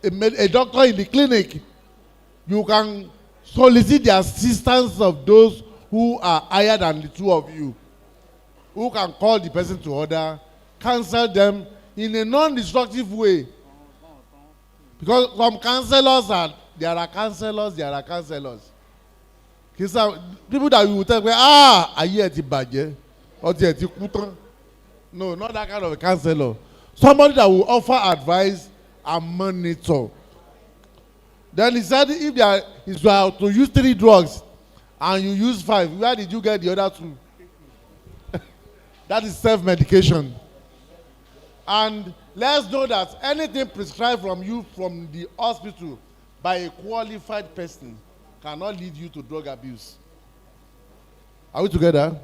a doctor in the clinic. You can solicit the assistance of those who are higher than the two of you, who can call the person to order, counsel them in a non-destructive way. Because some counselors there are counselors. People that you will tell me, ayé ti bàjẹ́, ọtí ẹ̀ ti kú tán. No, not that kind of a counselor. Somebody that will offer advice and monitor. Then he said, if you are to use 3 drugs and you use 5, where did you get the other 2? That is self-medication. And let's know that anything prescribed from you from the hospital by a qualified person cannot lead you to drug abuse. Are we together?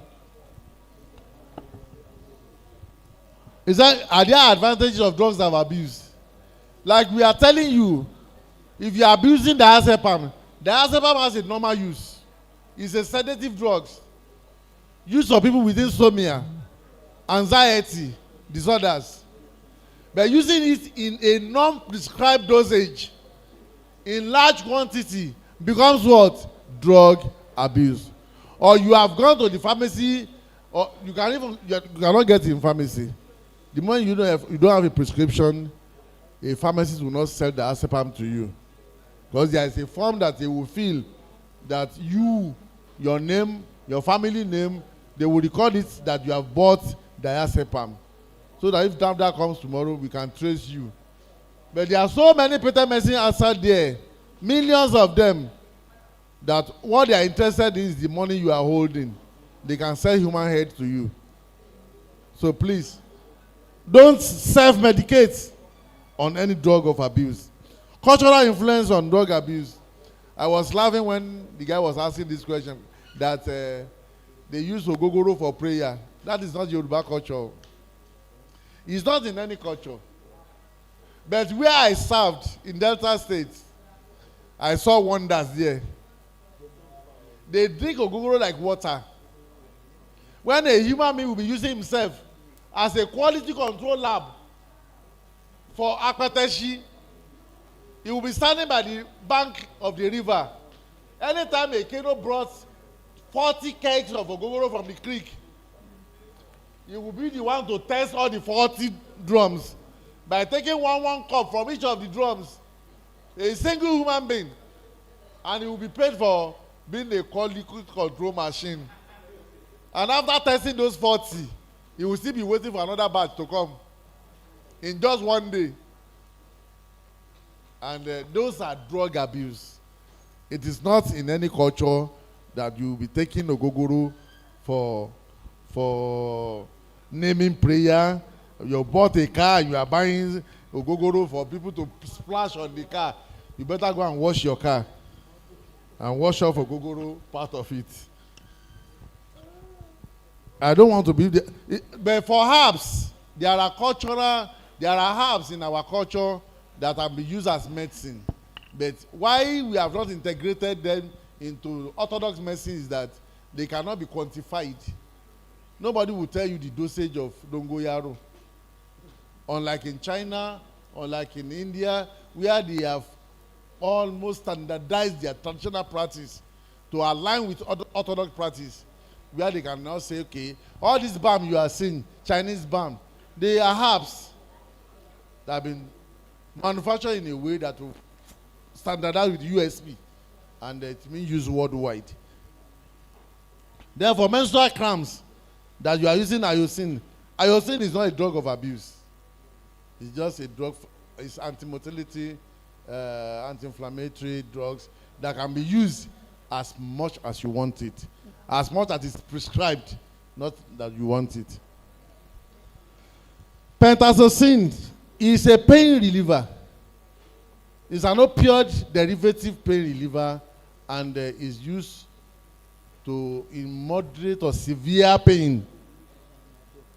Are there advantages of drugs of abuse? Like we are telling you, if you are abusing diazepam has a normal use. It's a sedative drug. Used for people with insomnia, anxiety disorders. But using it in a non-prescribed dosage, in large quantity, becomes what? Drug abuse. Or you have gone to the pharmacy, or you cannot get it in pharmacy. The moment you don't have a prescription, a pharmacist will not sell the diazepam to you. Because there is a form that they will fill that your name, your family name, they will record it that you have bought diazepam. So that if that comes tomorrow, we can trace you. But there are so many patent medicine outside there, millions of them, that what they are interested in is the money you are holding. They can sell human head to you. So please, don't self-medicate on any drug of abuse. Cultural influence on drug abuse. I was laughing when the guy was asking this question that they use ogogoro for prayer. That is not Yoruba culture. It's not in any culture. But where I served in Delta State, I saw wonders there. They drink ogogoro like water. When a human being will be using himself as a quality control lab for Akpateshi, he will be standing by the bank of the river. Anytime a canoe brought 40 kegs of ogogoro from the creek, he will be the one to test all the 40 drums by taking one cup from each of the drums, a single human being, and he will be paid for being a quality control machine. And after testing those 40, he will still be waiting for another batch to come in just one day. And those are drug abuse. It is not in any culture that you will be taking ogogoro for naming prayer. You bought a car, you are buying ogogoro for people to splash on the car. You better go and wash your car and wash off ogogoro part of it. I don't want to be there. But for herbs, there are herbs in our culture that have been used as medicine. But why we have not integrated them into orthodox medicine is that they cannot be quantified. Nobody will tell you the dosage of dongoyaro. Unlike in China, unlike in India, where they have almost standardized their traditional practice to align with orthodox practice, where they can now say, okay, all this balm you are seeing, Chinese balm, they are herbs that have been manufactured in a way that will standardize with USP, and it means used worldwide. Therefore, menstrual cramps that you are using iocin is not a drug of abuse. It's just a drug. It's anti-motility, anti-inflammatory drugs that can be used as much as you want it, as much as it's prescribed, not that you want it. Pentazocine is a pain reliever. It's an opioid derivative pain reliever, and is used in moderate or severe pain.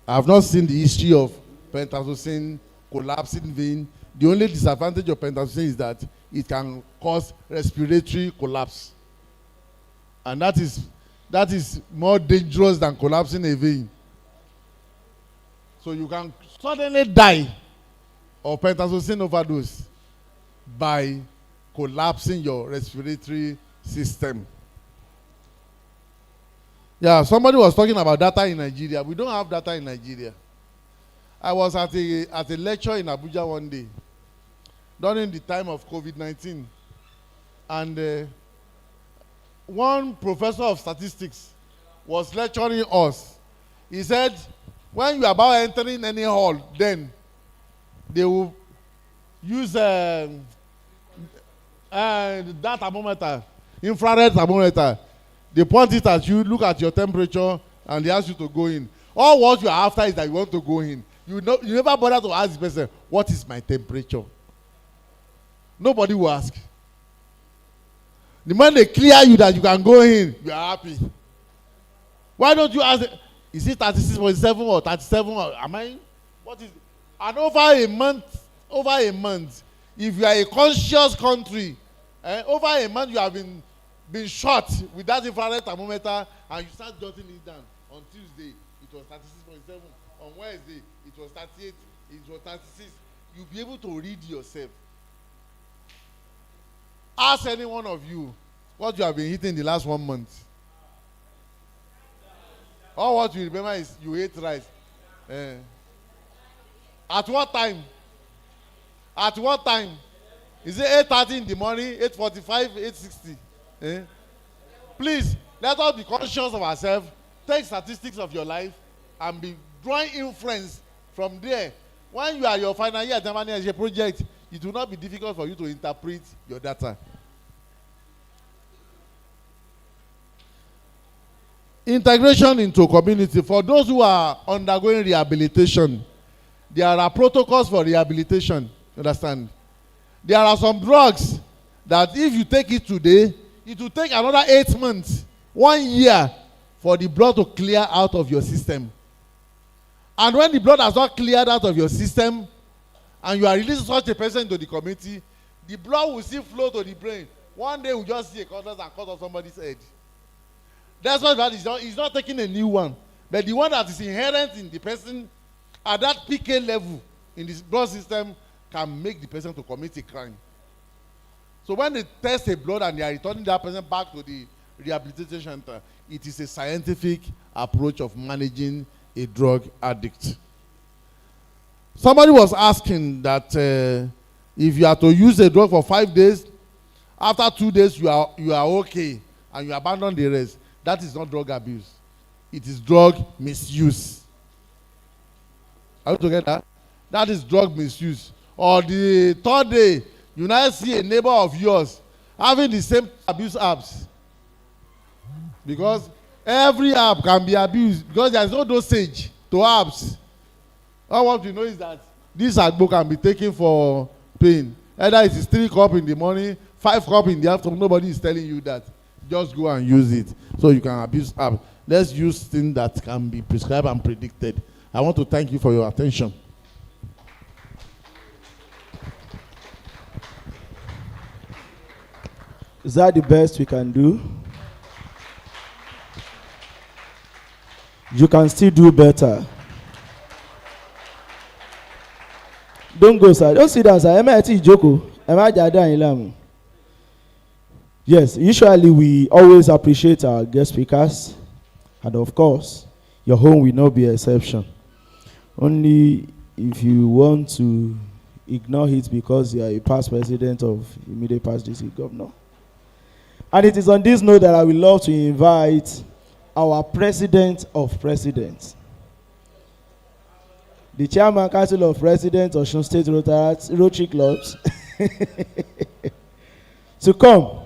I have not seen the history of pentazocine collapsing vein. The only disadvantage of pentazocine is that it can cause respiratory collapse, and that is more dangerous than collapsing a vein. So you can suddenly die of pentazocine overdose by collapsing your respiratory system. Yeah, somebody was talking about data in Nigeria. We don't have data in Nigeria. I was at a lecture in Abuja one day during the time of COVID-19, and one professor of statistics was lecturing us. He said, when you are about entering any hall, then they will use that thermometer, infrared thermometer. They point it at you, look at your temperature, and they ask you to go in. All what you are after is that you want to go in. You never bother to ask the person, what is my temperature? Nobody will ask. The moment they clear you that you can go in, you are happy. Why don't you ask, is it 36.7 or 37 or am I, what is it? And over a month, if you are a conscious country, over a month you have been shot with that infrared thermometer and you start jotting it down. On Tuesday, it was 36.7. On Wednesday, it was 38. It was 36. You'll be able to read yourself. Ask any one of you what you have been eating the last 1 month. All what you remember is you ate rice. At what time? At what time? Is it 8:30 in the morning, 8:45, 8:60? Please, let us be conscious of ourselves. Take statistics of your life and be drawing inference from there. When you are your final year termination project, it will not be difficult for you to interpret your data. Integration into community. For those who are undergoing rehabilitation, there are protocols for rehabilitation. Understand? There are some drugs that if you take it today, it will take another 8 months, 1 year for the blood to clear out of your system. And when the blood has not cleared out of your system and you are releasing such a person into the community, the blood will still flow to the brain. One day we'll just see a contrast and cut off somebody's head. That's why that is not, he's not taking a new one. But the one that is inherent in the person at that PK level in the blood system can make the person to commit a crime. So when they test a blood and they are returning that person back to the rehabilitation center, it is a scientific approach of managing a drug addict. Somebody was asking that if you are to use a drug for 5 days, after 2 days you are okay and you abandon the rest. That is not drug abuse. It is drug misuse. Are you together? That is drug misuse. Or the 3rd day, you now see a neighbor of yours having the same abuse apps. Because every app can be abused because there is no dosage to apps. All what you know is that this agbo can be taken for pain. Either it is 3 cups in the morning, 5 cups in the afternoon. Nobody is telling you that. Just go and use it so you can abuse apps. Let's use things that can be prescribed and predicted. I want to thank you for your attention. Is that the best we can do? You can still do better. Don't go, sir. Don't sit down, sir. Am I at Joko? Am I Jada? Yes, usually we always appreciate our guest speakers. And of course, your home will not be an exception. Only if you want to ignore it because you are a past president of immediate past district governor. And it is on this note that I would love to invite our president of presidents, the chairman council of presidents of Osun State Rotary Clubs, to come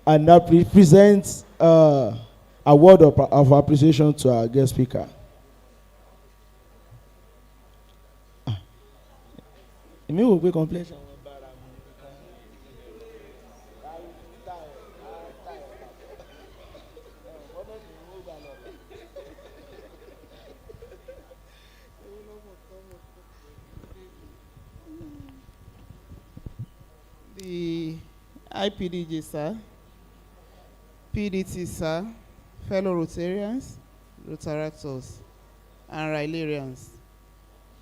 and now present a word of appreciation to our guest speaker. The IPDJ, sir, PDT, sir, fellow Rotarians, Rotaractors, and Rylarians,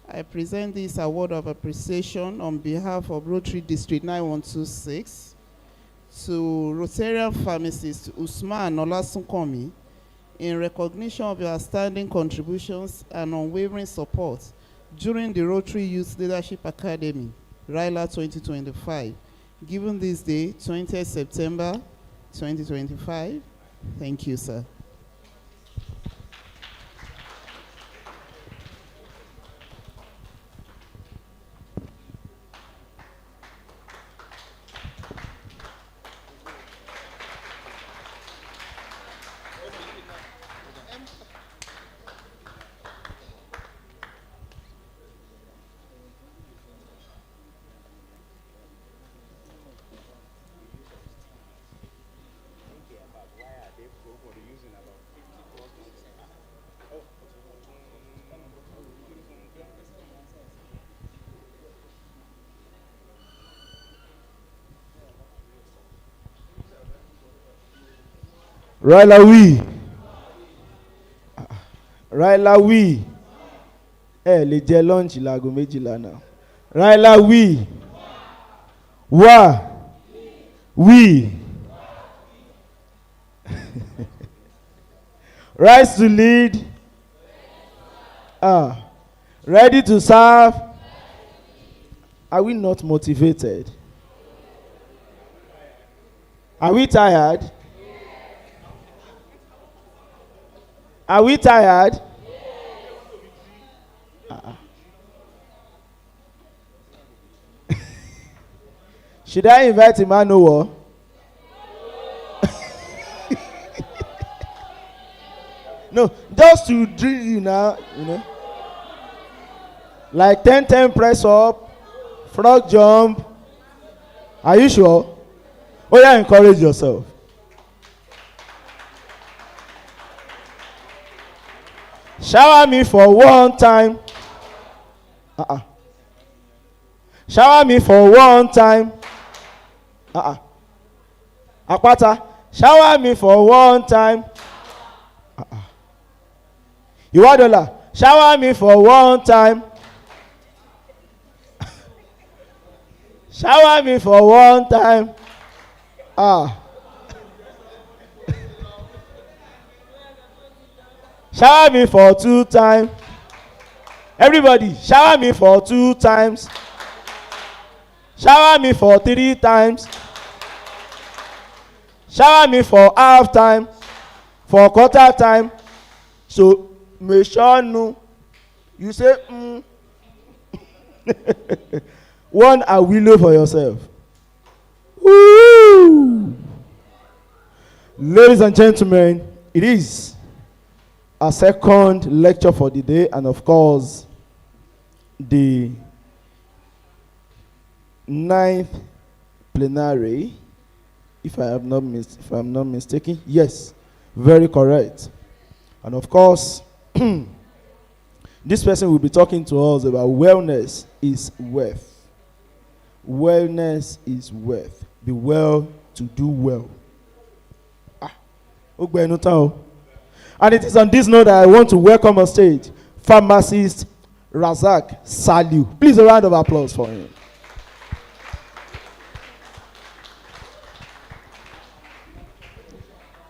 I present this award of appreciation on behalf of Rotary District 9126 to Rotarian pharmacist Usman Olasunkomi in recognition of your outstanding contributions and unwavering support during the Rotary Youth Leadership Academy, Ryla 2025, given this day, 20th September 2025. Thank you, sir. Ryla we. Ryla we. Lè jẹ lunch láago méjìlá náà. Ryla we. Wa. We. Rise to lead. Ready to serve. Are we not motivated? Are we tired? Are we tired? Should I invite Emmanuel? No, just to drill you now, you know. Like 10-10 press up, frog jump. Are you sure? Oh yeah, encourage yourself. Shower me for one time. Shower me for one time. Akpata, shower me for one time. Iwadola, shower me for one time. Shower me for one time. Shower me for 2 times. Everybody, shower me for 2 times. Shower me for 3 times. Shower me for half time. For quarter time. So, make sure no. You say, one a willow for yourself. Woo! Ladies and gentlemen, it is a second lecture for the day, and of course, the 9th plenary, if I'm not mistaken. Yes, very correct. And of course, this person will be talking to us about wellness is wealth. Wellness is wealth. Be well to do well. And it is on this note that I want to welcome on stage pharmacist Razak Saliu. Please a round of applause for him.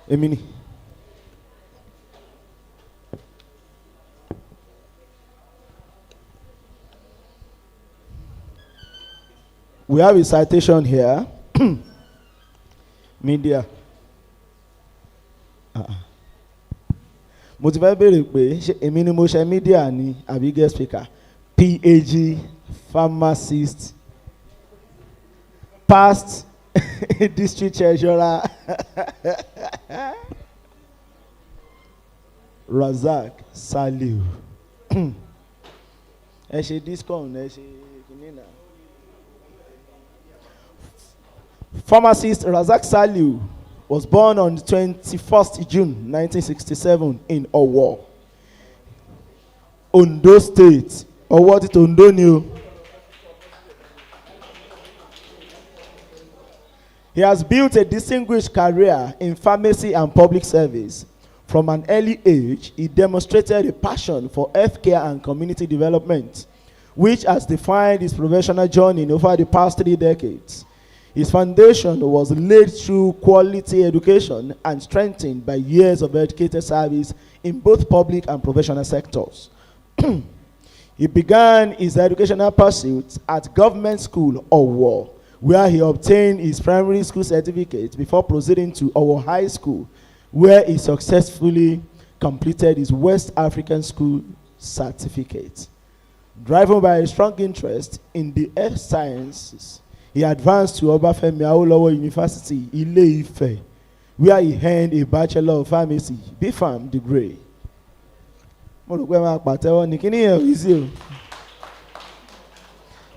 Emini. We have a citation here. Media. Mo ti fẹ́ béèrè pé ṣé èmi ni mo ṣe media ni àbí guest speaker. PAG pharmacist past district treasurer Razak Saliu. Ẹ ṣe discount ẹ ṣe kìíní náà. Pharmacist Razak Saliu was born on the 21st June 1967 in Owo, Ondo State. Owo ti Ondo ni o. He has built a distinguished career in pharmacy and public service. From an early age, he demonstrated a passion for healthcare and community development, which has defined his professional journey over the past 3 decades. His foundation was laid through quality education and strengthened by years of educated service in both public and professional sectors. He began his educational pursuits at Government School, Owo, where he obtained his primary school certificate before proceeding to Owo High School, where he successfully completed his West African School certificate. Driven by a strong interest in the earth sciences, he advanced to Obafemi Awolowo University, Ile-Ife, where he earned a Bachelor of Pharmacy, BPharm degree.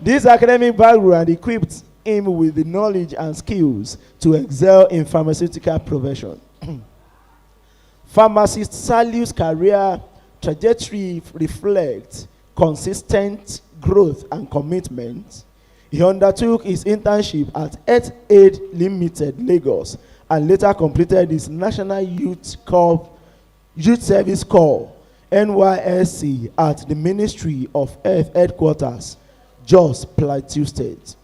This academic background equipped him with the knowledge and skills to excel in pharmaceutical profession. Pharmacist Saliu's career trajectory reflects consistent growth and commitment. He undertook his internship at Health Aid Limited, Lagos, and later completed his National Youth Service Corps NYSC at the Ministry of Health Headquarters, Jos, Plateau State.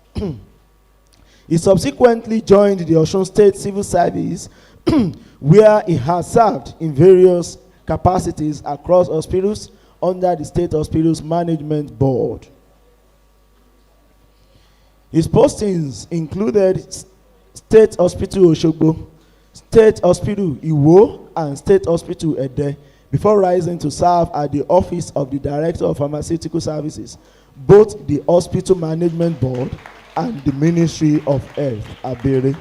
He subsequently joined the Osun State Civil Service, where he has served in various capacities across hospitals under the State Hospitals Management Board. His postings included State Hospital Oshogbo, State Hospital Iwo, and State Hospital Ede, before rising to serve at the office of the Director of Pharmaceutical Services, both the Hospital Management Board and the Ministry of Health, Abere.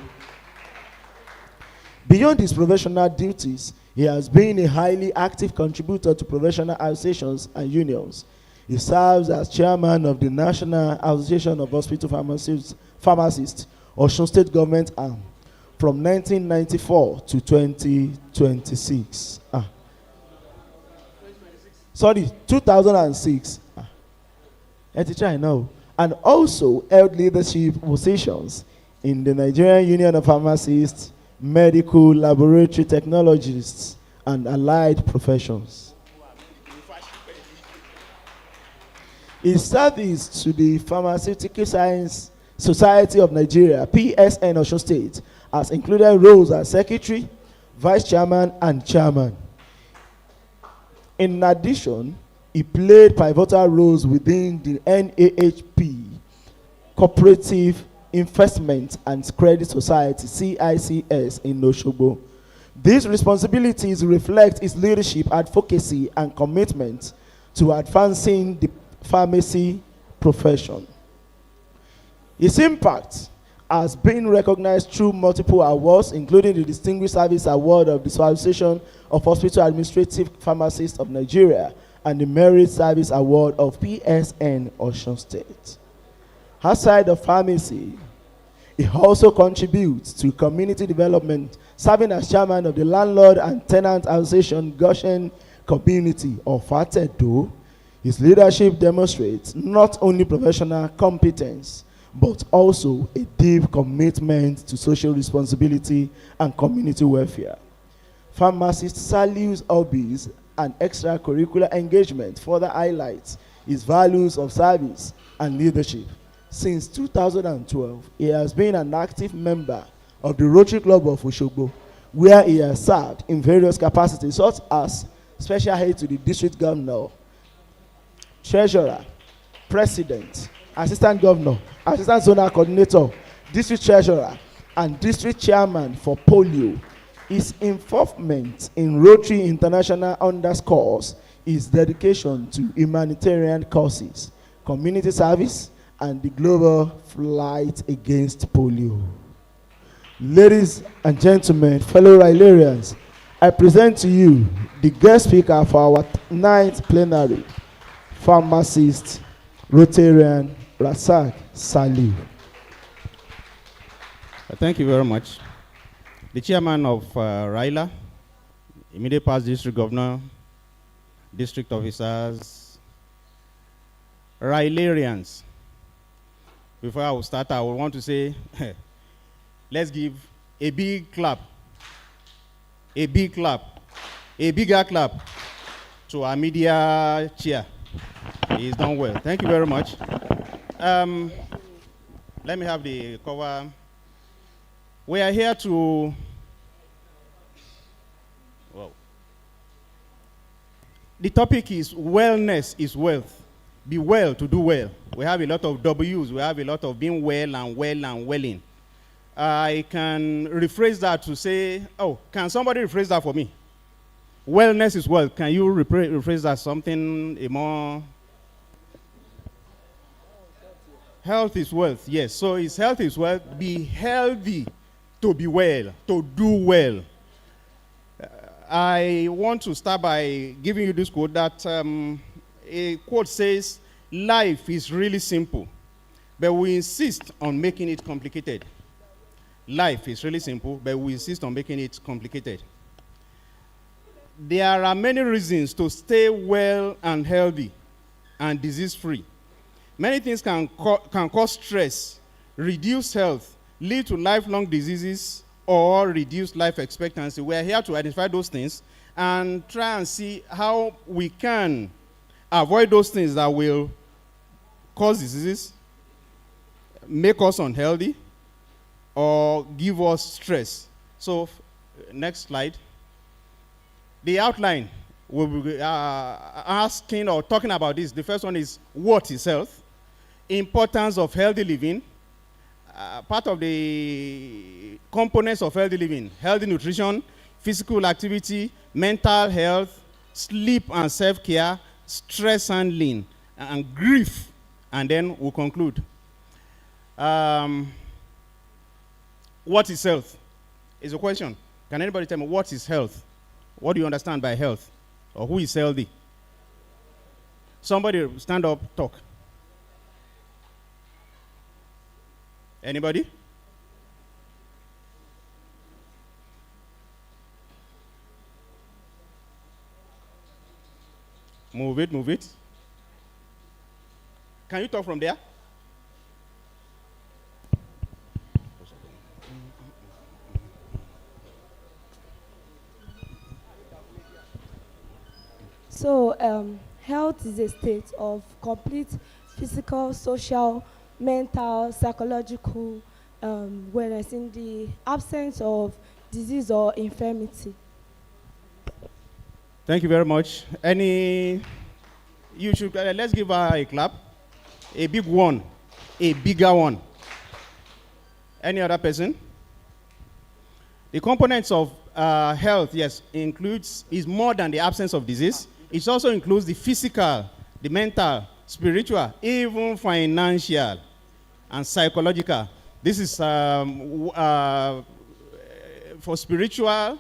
Beyond his professional duties, he has been a highly active contributor to professional associations and unions. He serves as chairman of the National Association of Hospital Pharmacists, Osun State Government Arm, from 1994 to 2026. 2006. I know. And also held leadership positions in the Nigerian Union of Pharmacists, medical laboratory technologists, and allied professions. His service to the Pharmaceutical Science Society of Nigeria, PSN Osun State, has included roles as secretary, vice chairman, and chairman. In addition, he played pivotal roles within the NAHP, Cooperative Investment and Credit Society, CICS, in Osogbo. These responsibilities reflect his leadership, advocacy, and commitment to advancing the pharmacy profession. His impact has been recognized through multiple awards, including the Distinguished Service Award of the Association of Hospital Administrative Pharmacists of Nigeria and the Merit Service Award of PSN Osun State. Outside of pharmacy, he also contributes to community development, serving as chairman of the Landlord and Tenant Association Goshen Community of Atedo. His leadership demonstrates not only professional competence, but also a deep commitment to social responsibility and community welfare. Pharmacist Salih's hobbies and extracurricular engagement further highlights his values of service and leadership. Since 2012, he has been an active member of the Rotary Club of Oshogbo, where he has served in various capacities, such as special aide to the district governor, treasurer, president, assistant governor, assistant zonal coordinator, district treasurer, and district chairman for polio. His involvement in Rotary International underscores his dedication to humanitarian causes, community service, and the global fight against polio. Ladies and gentlemen, fellow Rylarians, I present to you the guest speaker for our 9th plenary, pharmacist, Rotarian, Rasak Salih. Thank you very much. The chairman of Ryla, immediate past district governor, district officers, Rylarians. Before I will start, I would want to say, let's give a big clap, a bigger clap to our media chair. He's done well. Thank you very much. Let me have the cover. We are here to, well, the topic is wellness is wealth. Be well to do well. We have a lot of W's. We have a lot of being well and welling. I can rephrase that to say, oh, can somebody rephrase that for me? Wellness is wealth. Can you rephrase that something a more? Health is wealth. Yes. So it's health is wealth. Be healthy to be well, to do well. I want to start by giving you this quote that a quote says, life is really simple, but we insist on making it complicated. Life is really simple, but we insist on making it complicated. There are many reasons to stay well and healthy and disease-free. Many things can cause stress, reduce health, lead to lifelong diseases or reduced life expectancy. We are here to identify those things and try and see how we can avoid those things that will cause diseases, make us unhealthy, or give us stress. So, next slide. The outline, we'll be asking or talking about this. The first one is, what is health? Importance of healthy living. Part of the components of healthy living: healthy nutrition, physical activity, mental health, sleep and self-care, stress handling, and grief. And then we'll conclude. What is health? Is a question. Can anybody tell me what is health? What do you understand by health? Or who is healthy? Somebody stand up, talk. Anybody? Move it, move it. Can you talk from there? So, health is a state of complete physical, social, mental, psychological wellness in the absence of disease or infirmity. Thank you very much. You should, let's give her a clap. A big one, a bigger one. Any other person? The components of health, yes, is more than the absence of disease. It also includes the physical, the mental, spiritual, even financial and psychological. This is for spiritual.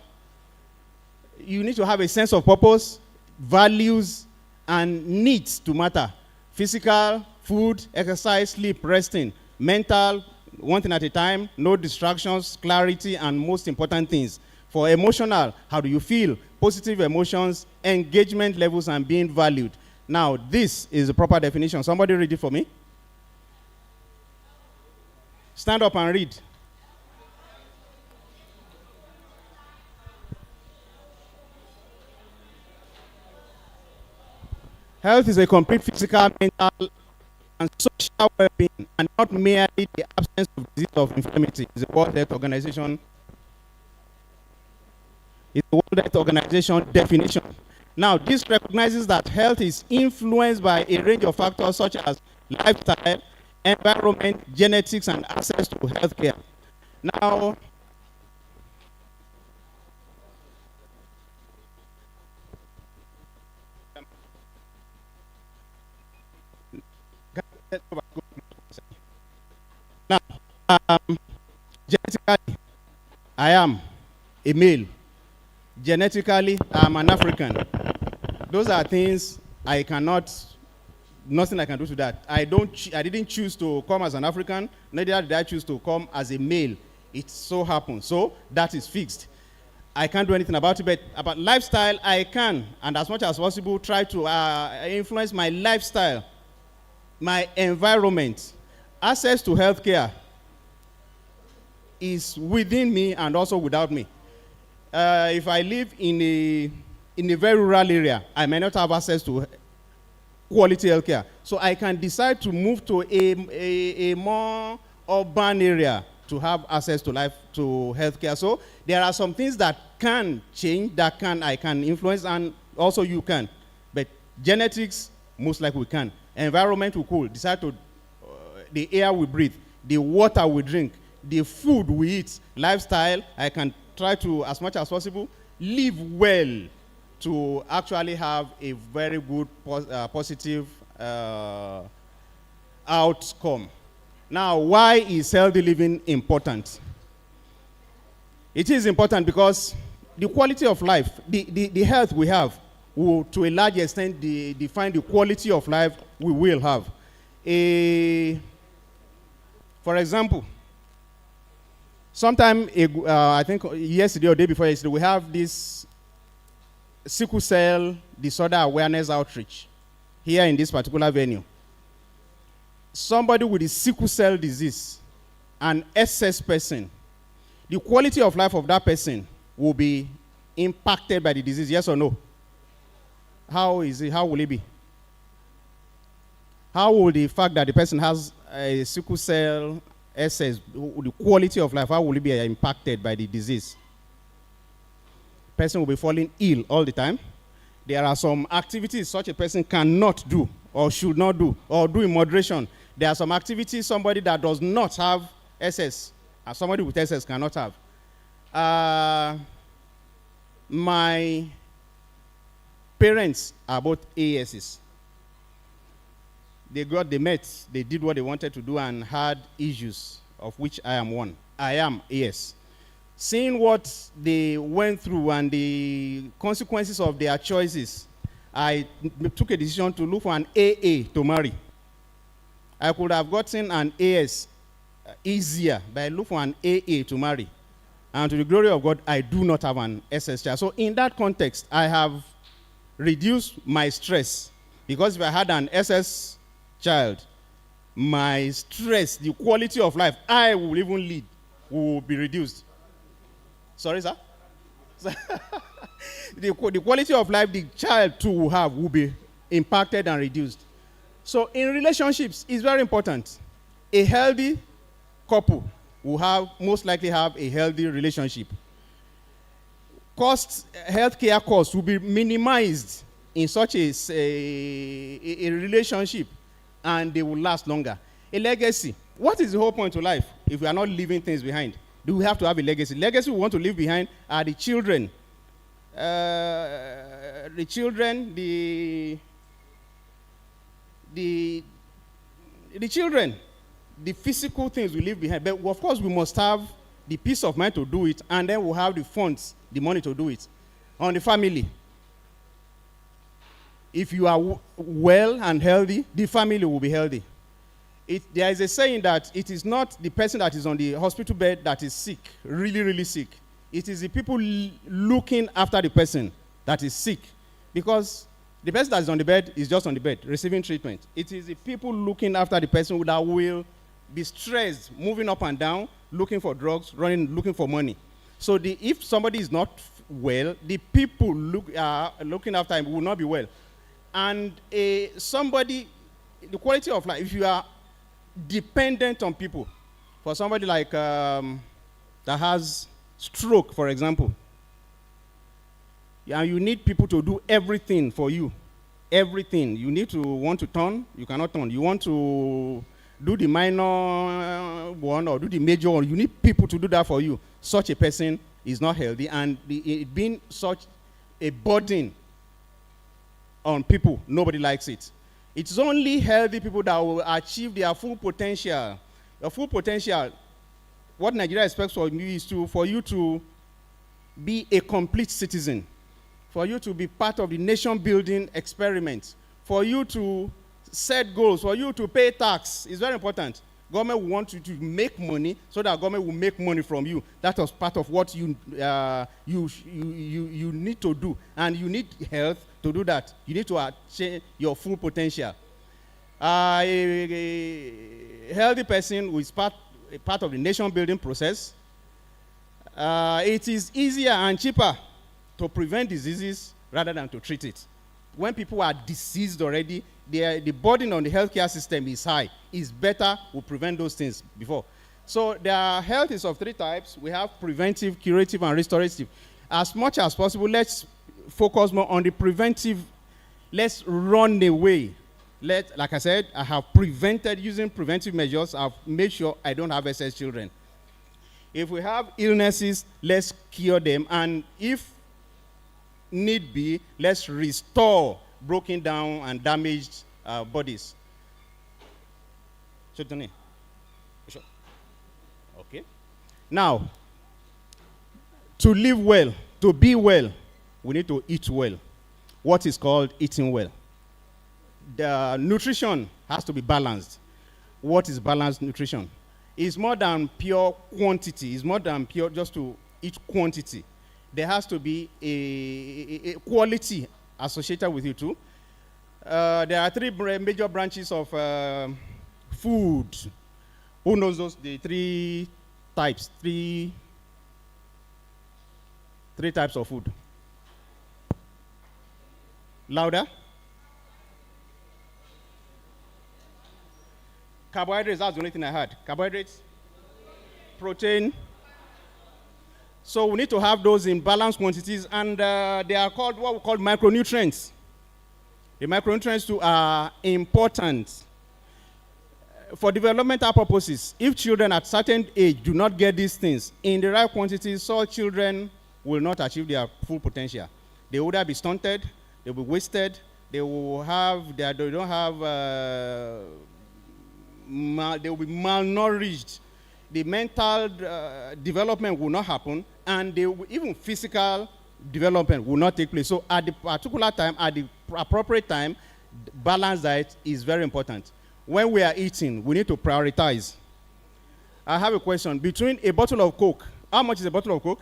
You need to have a sense of purpose, values, and needs to matter. Physical, food, exercise, sleep, resting. Mental, one thing at a time, no distractions, clarity, and most important things. For emotional, how do you feel? Positive emotions, engagement levels, and being valued. Now, this is the proper definition. Somebody read it for me. Stand up and read. Health is a complete physical, mental, and social well-being, and not merely the absence of disease or infirmity. It's the World Health Organization. It's the World Health Organization definition. Now, this recognizes that health is influenced by a range of factors such as lifestyle, environment, genetics, and access to healthcare. Now, genetically, I am a male. Genetically, I'm an African. Those are things I cannot, nothing I can do to that. I didn't choose to come as an African, neither did I choose to come as a male. It so happened. So that is fixed. I can't do anything about it, but about lifestyle, I can, and as much as possible, try to influence my lifestyle, my environment. Access to healthcare is within me and also without me. If I live in a very rural area, I may not have access to quality healthcare. So I can decide to move to a more urban area to have access to healthcare. So there are some things that can change, I can influence, and also you can. But genetics, most likely we can. Environment we could decide to the air we breathe, the water we drink, the food we eat, lifestyle, I can try to, as much as possible, live well to actually have a very good positive outcome. Now, why is healthy living important? It is important because the quality of life, the health we have, will to a large extent define the quality of life we will have. For example, sometime, I think yesterday or day before yesterday, we have this sickle cell disorder awareness outreach here in this particular venue. Somebody with a sickle cell disease, an SS person, the quality of life of that person will be impacted by the disease, yes or no? How is it? How will it be? How will the fact that the person has a sickle cell SS, the quality of life, how will it be impacted by the disease? Person will be falling ill all the time. There are some activities such a person cannot do or should not do or do in moderation. There are some activities somebody that does not have SS, somebody with SS cannot have. My parents are both ASs. They met, they did what they wanted to do and had issues, of which I am one. I am AS. Seeing what they went through and the consequences of their choices, I took a decision to look for an AA to marry. I could have gotten an AS easier, but I looked for an AA to marry. And to the glory of God, I do not have an SS child. So in that context, I have reduced my stress. Because if I had an SS child, my stress, the quality of life I will even lead will be reduced. Sorry, sir? The quality of life the child too will have will be impacted and reduced. So in relationships, it's very important. A healthy couple will most likely have a healthy relationship. Healthcare costs will be minimized in such a relationship, and they will last longer. A legacy. What is the whole point to life if we are not leaving things behind? Do we have to have a legacy? Legacy we want to leave behind are the children. The children, the physical things we leave behind. But of course, we must have the peace of mind to do it, and then we'll have the funds, the money to do it. On the family, if you are well and healthy, the family will be healthy. There is a saying that it is not the person that is on the hospital bed that is sick, really, really sick. It is the people looking after the person that is sick. Because the person that is on the bed is just on the bed, receiving treatment. It is the people looking after the person that will be stressed, moving up and down, looking for drugs, looking for money. So if somebody is not well, the people looking after him will not be well. And the quality of life, if you are dependent on people, for somebody like that has stroke, for example, and you need people to do everything for you. Everything. You need to want to turn, you cannot turn. You want to do the minor one or do the major one, you need people to do that for you. Such a person is not healthy, and it being such a burden on people, nobody likes it. It's only healthy people that will achieve their full potential. Your full potential, what Nigeria expects from you is for you to be a complete citizen, for you to be part of the nation-building experiment, for you to set goals, for you to pay tax. It's very important. Government will want you to make money so that government will make money from you. That was part of what you need to do. And you need health to do that. You need to achieve your full potential. A healthy person who is part of the nation-building process, it is easier and cheaper to prevent diseases rather than to treat it. When people are diseased already, the burden on the healthcare system is high. It's better we prevent those things before. So their health is of three types. We have preventive, curative, and restorative. As much as possible, let's focus more on the preventive. Let's run away. Like I said, I have prevented using preventive measures. I've made sure I don't have SS children. If we have illnesses, let's cure them. And if need be, let's restore broken down and damaged bodies. Okay. Now, to live well, to be well, we need to eat well. What is called eating well? The nutrition has to be balanced. What is balanced nutrition? It's more than pure quantity. It's more than pure just to eat quantity. There has to be a quality associated with it too. There are three major branches of food. Who knows those? The three types, three 3 types of food. Louder. Carbohydrates, that's the only thing I had. Carbohydrates, protein. So we need to have those in balanced quantities, and they are called what we call micronutrients. The micronutrients too are important for developmental purposes. If children at certain age do not get these things in the right quantities, so children will not achieve their full potential. They will either be stunted, they will be wasted, they will have, they don't have, they will be malnourished. The mental development will not happen, and even physical development will not take place. So at the particular time, at the appropriate time, balanced diet is very important. When we are eating, we need to prioritize. I have a question. Between a bottle of Coke, how much is a bottle of Coke?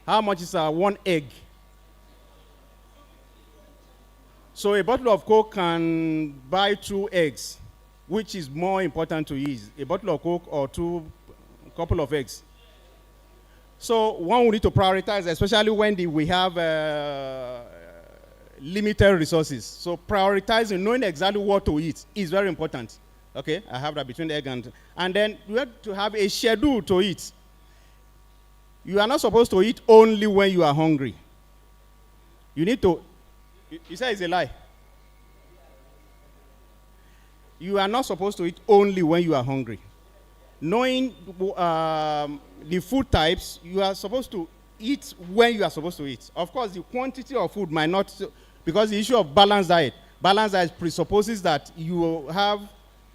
How much is 1 egg? So a bottle of Coke can buy 2 eggs. Which is more important to eat, a bottle of Coke or a couple of eggs? So one will need to prioritize, especially when we have limited resources. So prioritizing, knowing exactly what to eat is very important. Okay, I have that between the egg and then you have to have a schedule to eat. You are not supposed to eat only when you are hungry. You need to, you say it's a lie. You are not supposed to eat only when you are hungry. Knowing the food types, you are supposed to eat when you are supposed to eat. Of course, the quantity of food might not, because the issue of balanced diet presupposes that you have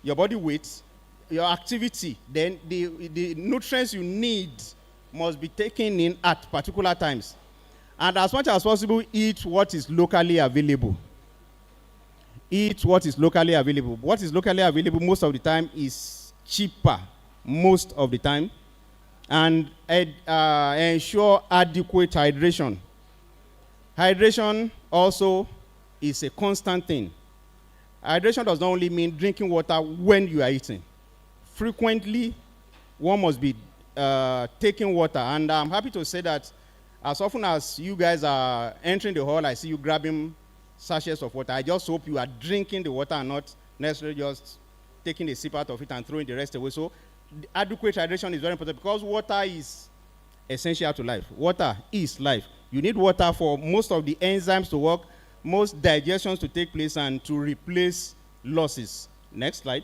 your body weight, your activity, then the nutrients you need must be taken in at particular times. And as much as possible, eat what is locally available. Eat what is locally available. What is locally available most of the time is cheaper most of the time. And ensure adequate hydration. Hydration also is a constant thing. Hydration does not only mean drinking water when you are eating. Frequently, one must be taking water. And I'm happy to say that as often as you guys are entering the hall, I see you grabbing sachets of water. I just hope you are drinking the water and not necessarily just taking a sip out of it and throwing the rest away. So adequate hydration is very important because water is essential to life. Water is life. You need water for most of the enzymes to work, most digestions to take place, and to replace losses. Next slide.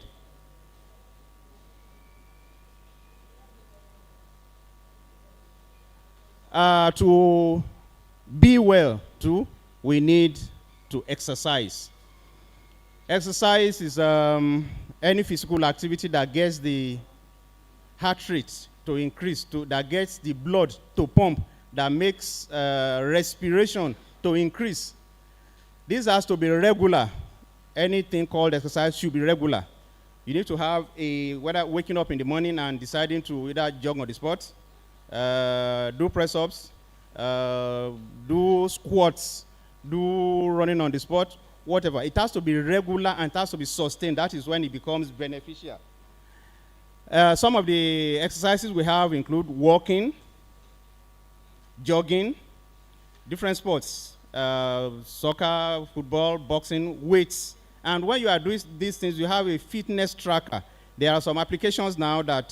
To be well, too, we need to exercise. Exercise is any physical activity that gets the heart rate to increase, that gets the blood to pump, that makes respiration to increase. This has to be regular. Anything called exercise should be regular. You need to have whether waking up in the morning and deciding to either jog on the spot, do press-ups, do squats, do running on the spot, whatever. It has to be regular and it has to be sustained. That is when it becomes beneficial. Some of the exercises we have include walking, jogging, different sports, soccer, football, boxing, weights. And when you are doing these things, you have a fitness tracker. There are some applications now that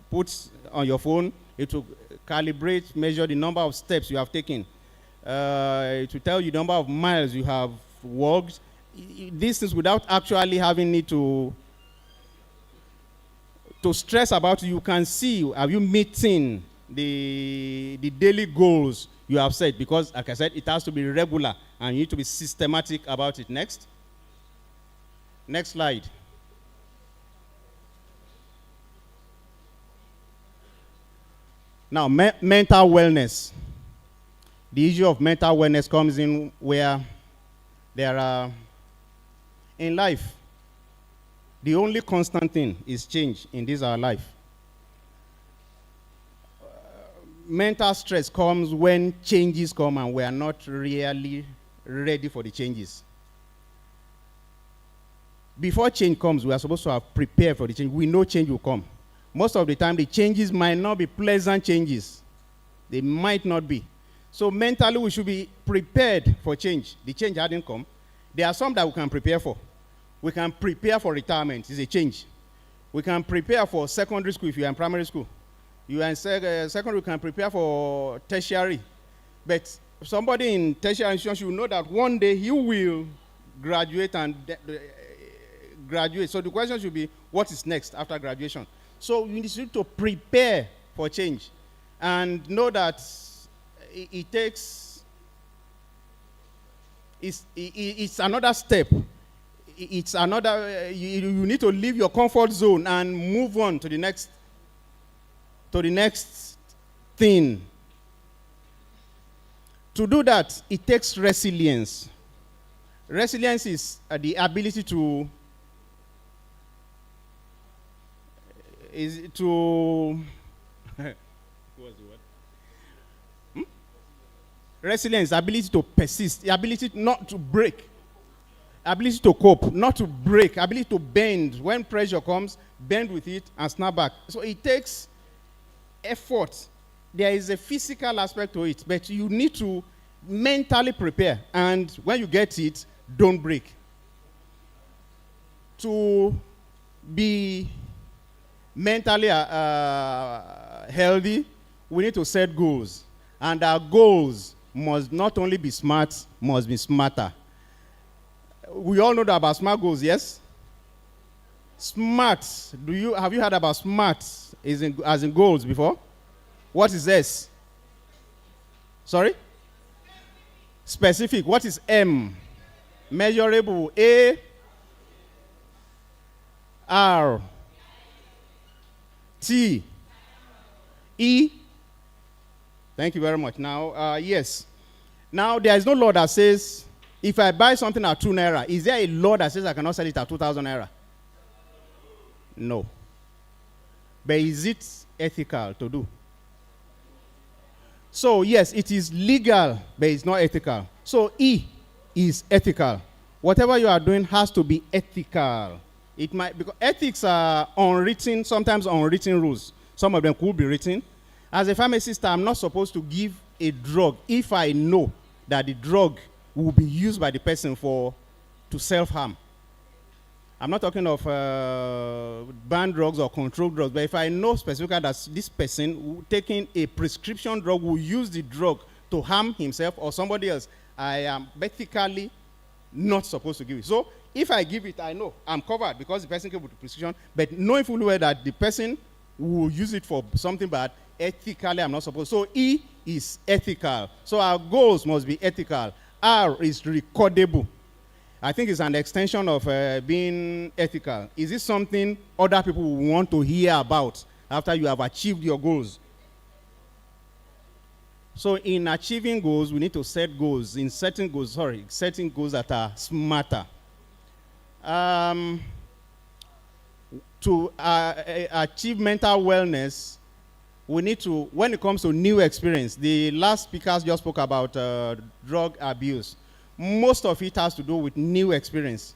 puts on your phone. It will calibrate, measure the number of steps you have taken. It will tell you the number of miles you have walked. These things without actually having need to stress about it. You can see, have you meeting the daily goals you have set? Because, like I said, it has to be regular and you need to be systematic about it. Next slide. Now, mental wellness. The issue of mental wellness comes in where there are, in life, the only constant thing is change in this our life. Mental stress comes when changes come and we are not really ready for the changes. Before change comes, we are supposed to have prepared for the change. We know change will come. Most of the time, the changes might not be pleasant changes. They might not be. So mentally, we should be prepared for change. The change hadn't come. There are some that we can prepare for. We can prepare for retirement. It's a change. We can prepare for secondary school if you are in primary school. You are in secondary, we can prepare for tertiary. But somebody in tertiary institution should know that one day he will graduate and graduate. So the question should be, what is next after graduation? So you need to prepare for change and know that it takes, it's another step. It's another, you need to leave your comfort zone and move on to the next thing. To do that, it takes resilience. Resilience is the ability to what's the word? Resilience, ability to persist, the ability not to break, ability to cope, not to break, ability to bend. When pressure comes, bend with it and snap back. So it takes effort. There is a physical aspect to it, but you need to mentally prepare. And when you get it, don't break. To be mentally healthy, we need to set goals. And our goals must not only be smart, must be smarter. We all know about SMART goals, yes? SMART. Have you heard about SMART as in goals before? What is S? Sorry? Specific. What is M? Measurable. A. R. T. E. Thank you very much. Now, yes. Now, there is no law that says, if I buy something at 2 naira, is there a law that says I cannot sell it at 2,000 naira? No. But is it ethical to do? So, yes, it is legal, but it's not ethical. So, E is ethical. Whatever you are doing has to be ethical. It might, because ethics are unwritten, sometimes unwritten rules. Some of them could be written. As a pharmacist, I'm not supposed to give a drug if I know that the drug will be used by the person to self-harm. I'm not talking of banned drugs or controlled drugs, but if I know specifically that this person taking a prescription drug will use the drug to harm himself or somebody else, I am ethically not supposed to give it. So if I give it, I know I'm covered because the person came with the prescription, but knowing fully well that the person will use it for something bad, ethically I'm not supposed. So E is ethical. So our goals must be ethical. R is recordable. I think it's an extension of being ethical. Is it something other people will want to hear about after you have achieved your goals? So in achieving goals, we need to set goals. In setting goals that are smarter. To achieve mental wellness, we need to, when it comes to new experience, the last speakers just spoke about drug abuse. Most of it has to do with new experience.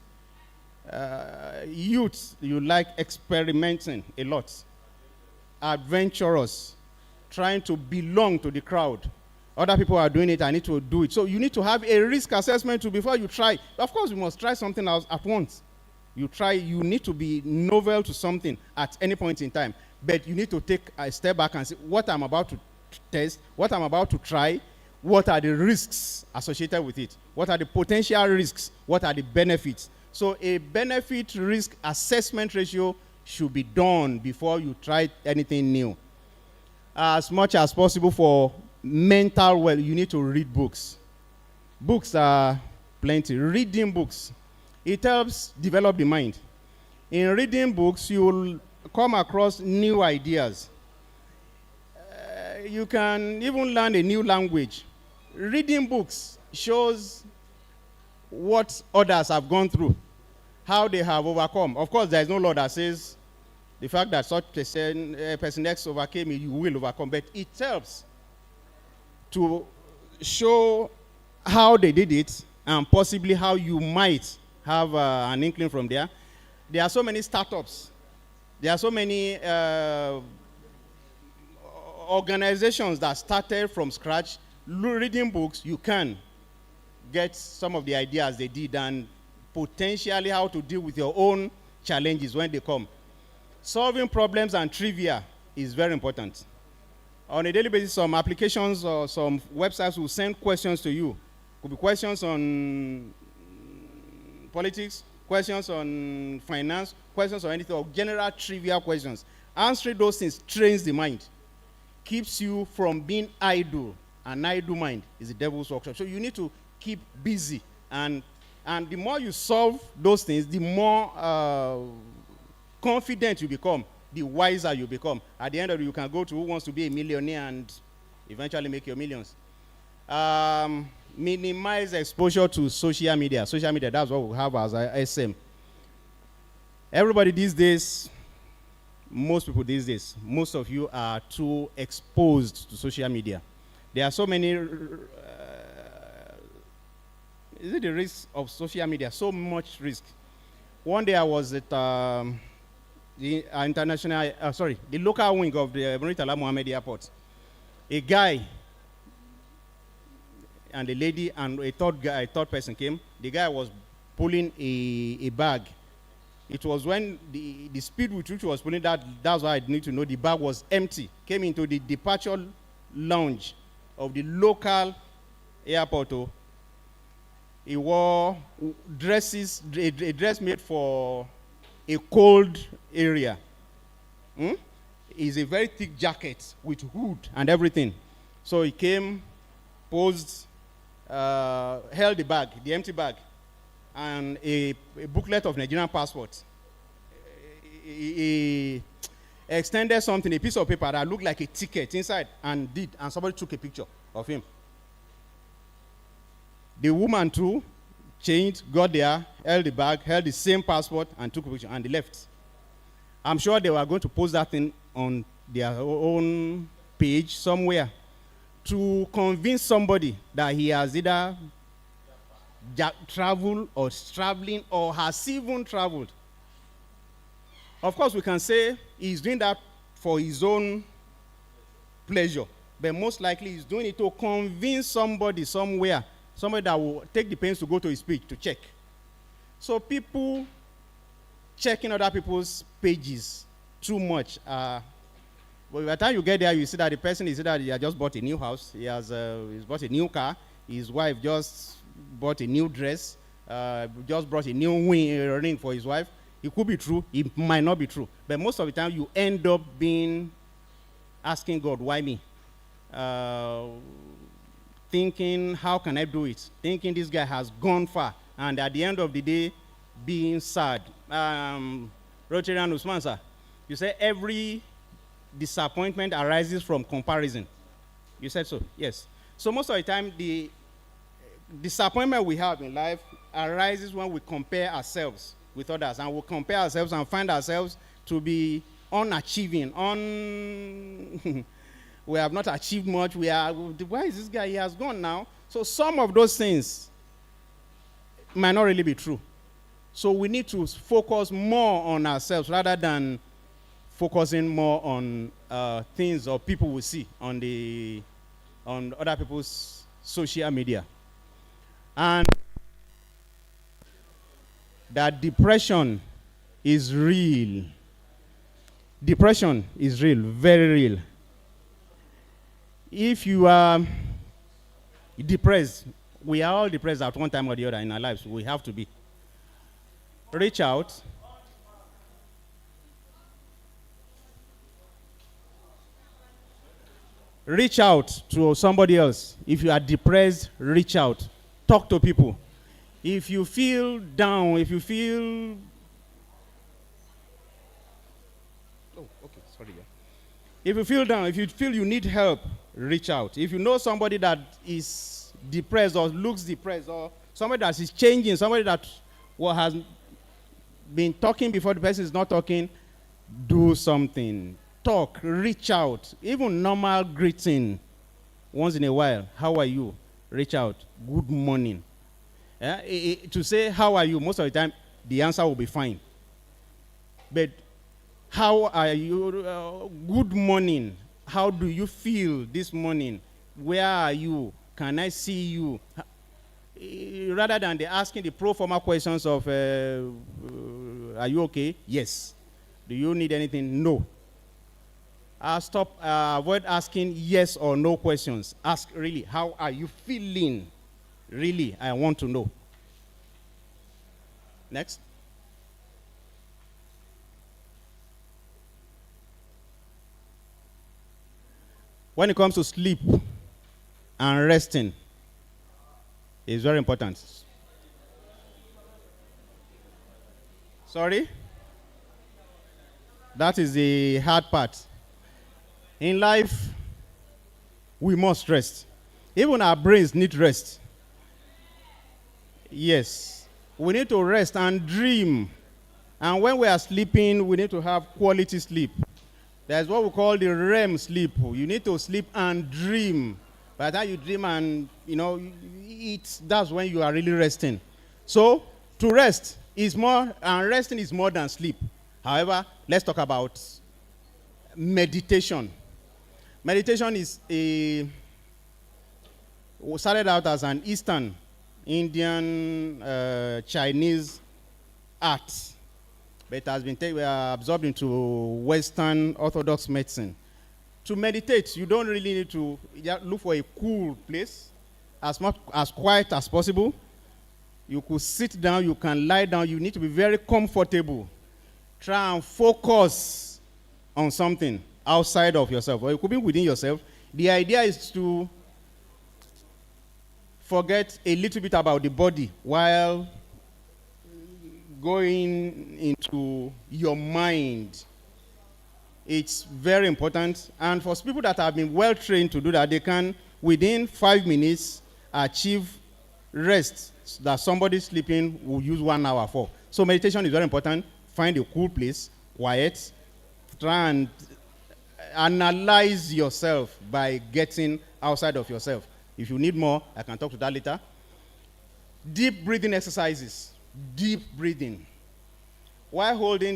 Youth, you like experimenting a lot. Adventurous, trying to belong to the crowd. Other people are doing it, I need to do it. So you need to have a risk assessment before you try. Of course, you must try something else at once. You need to be novel to something at any point in time. But you need to take a step back and say, what I'm about to test, what I'm about to try, what are the risks associated with it? What are the potential risks? What are the benefits? So a benefit-risk assessment ratio should be done before you try anything new. As much as possible for mental well, you need to read books. Books are plenty. Reading books, it helps develop the mind. In reading books, you will come across new ideas. You can even learn a new language. Reading books shows what others have gone through, how they have overcome. Of course, there is no law that says the fact that such person X overcame it, you will overcome. But it helps to show how they did it and possibly how you might have an inkling from there. There are so many startups. There are so many organizations that started from scratch, reading books, you can get some of the ideas they did and potentially how to deal with your own challenges when they come. Solving problems and trivia is very important. On a daily basis, some applications or some websites will send questions to you. Could be questions on politics, questions on finance, questions on anything, or general trivia questions. Answering those things trains the mind, keeps you from being idle. An idle mind is the devil's workshop. So you need to keep busy, and the more you solve those things, the more confident you become, the wiser you become. At the end of it, you can go to Who Wants to Be a Millionaire and eventually make your millions. Minimize exposure to social media. Social media, that's what we have as SM. Everybody these days, most people these days, most of you are too exposed to social media. There are so many, is it the risk of social media? So much risk. One day I was at the local wing of the Murtala Mohammed Airport. A guy and a lady and a third person came. The guy was pulling a bag. It was when the speed with which he was pulling that's why I need to know the bag was empty. Came into the departure lounge of the local airport. He wore a dress made for a cold area. It's a very thick jacket with hood and everything. So he came, posed, held the bag, the empty bag, and a booklet of Nigerian passport. He extended something, a piece of paper that looked like a ticket inside, and somebody took a picture of him. The woman too changed, got there, held the bag, held the same passport, and took a picture, and they left. I'm sure they were going to post that thing on their own page somewhere to convince somebody that he has either traveled or is traveling or has even traveled. Of course, we can say he's doing that for his own pleasure, but most likely he's doing it to convince somebody somewhere, somebody that will take the pains to go to his page to check. So people checking other people's pages too much. But by the time you get there, you see that the person is either he has just bought a new house, he's bought a new car, his wife just bought a new dress, just brought a new ring for his wife. It could be true, it might not be true. But most of the time, you end up asking God, why me? Thinking, how can I do it? Thinking this guy has gone far. And at the end of the day, being sad. Rotary and Usman, sir, you say every disappointment arises from comparison. You said so? Yes. So most of the time, the disappointment we have in life arises when we compare ourselves with others, and we compare ourselves and find ourselves to be unachieving, we have not achieved much. Why is this guy? He has gone now. So some of those things might not really be true. So we need to focus more on ourselves rather than focusing more on things or people we see on other people's social media. And that depression is real. Depression is real, very real. If you are depressed, we are all depressed at one time or the other in our lives. We have to be. Reach out. Reach out to somebody else. If you are depressed, reach out. Talk to people. If you feel down, if you feel... If you feel down, if you feel you need help, reach out. If you know somebody that is depressed or looks depressed, or somebody that is changing, somebody that has been talking before the person is not talking, do something. Talk, reach out. Even normal greeting once in a while. How are you? Reach out. Good morning. To say how are you, most of the time, the answer will be fine. But how are you? Good morning. how do you feel this morning? Where are you? Can I see you? Rather than they asking the pro forma questions of, are you okay? Yes. Do you need anything? No. Avoid asking yes or no questions. Ask really, how are you feeling? Really, I want to know. Next. When it comes to sleep and resting, it's very important. Sorry? That is the hard part. In life, we must rest. Even our brains need rest. Yes. We need to rest and dream. And when we are sleeping, we need to have quality sleep. There's what we call the REM sleep. You need to sleep and dream. By the time you dream and, that's when you are really resting. So, to rest is more, and resting is more than sleep. However, let's talk about meditation. Meditation started out as an Eastern, Indian, Chinese art, but it has been absorbed into Western Orthodox medicine. To meditate, you don't really need to look for a cool place, as quiet as possible. You could sit down, you can lie down, you need to be very comfortable. Try and focus on something outside of yourself, or it could be within yourself. The idea is to forget a little bit about the body while going into your mind. It's very important. And for people that have been well trained to do that, they can, within 5 minutes, achieve rest that somebody sleeping will use 1 hour for. So meditation is very important. Find a cool place, quiet. Try and analyze yourself by getting outside of yourself. If you need more, I can talk to that later. Deep breathing exercises. Deep breathing. While holding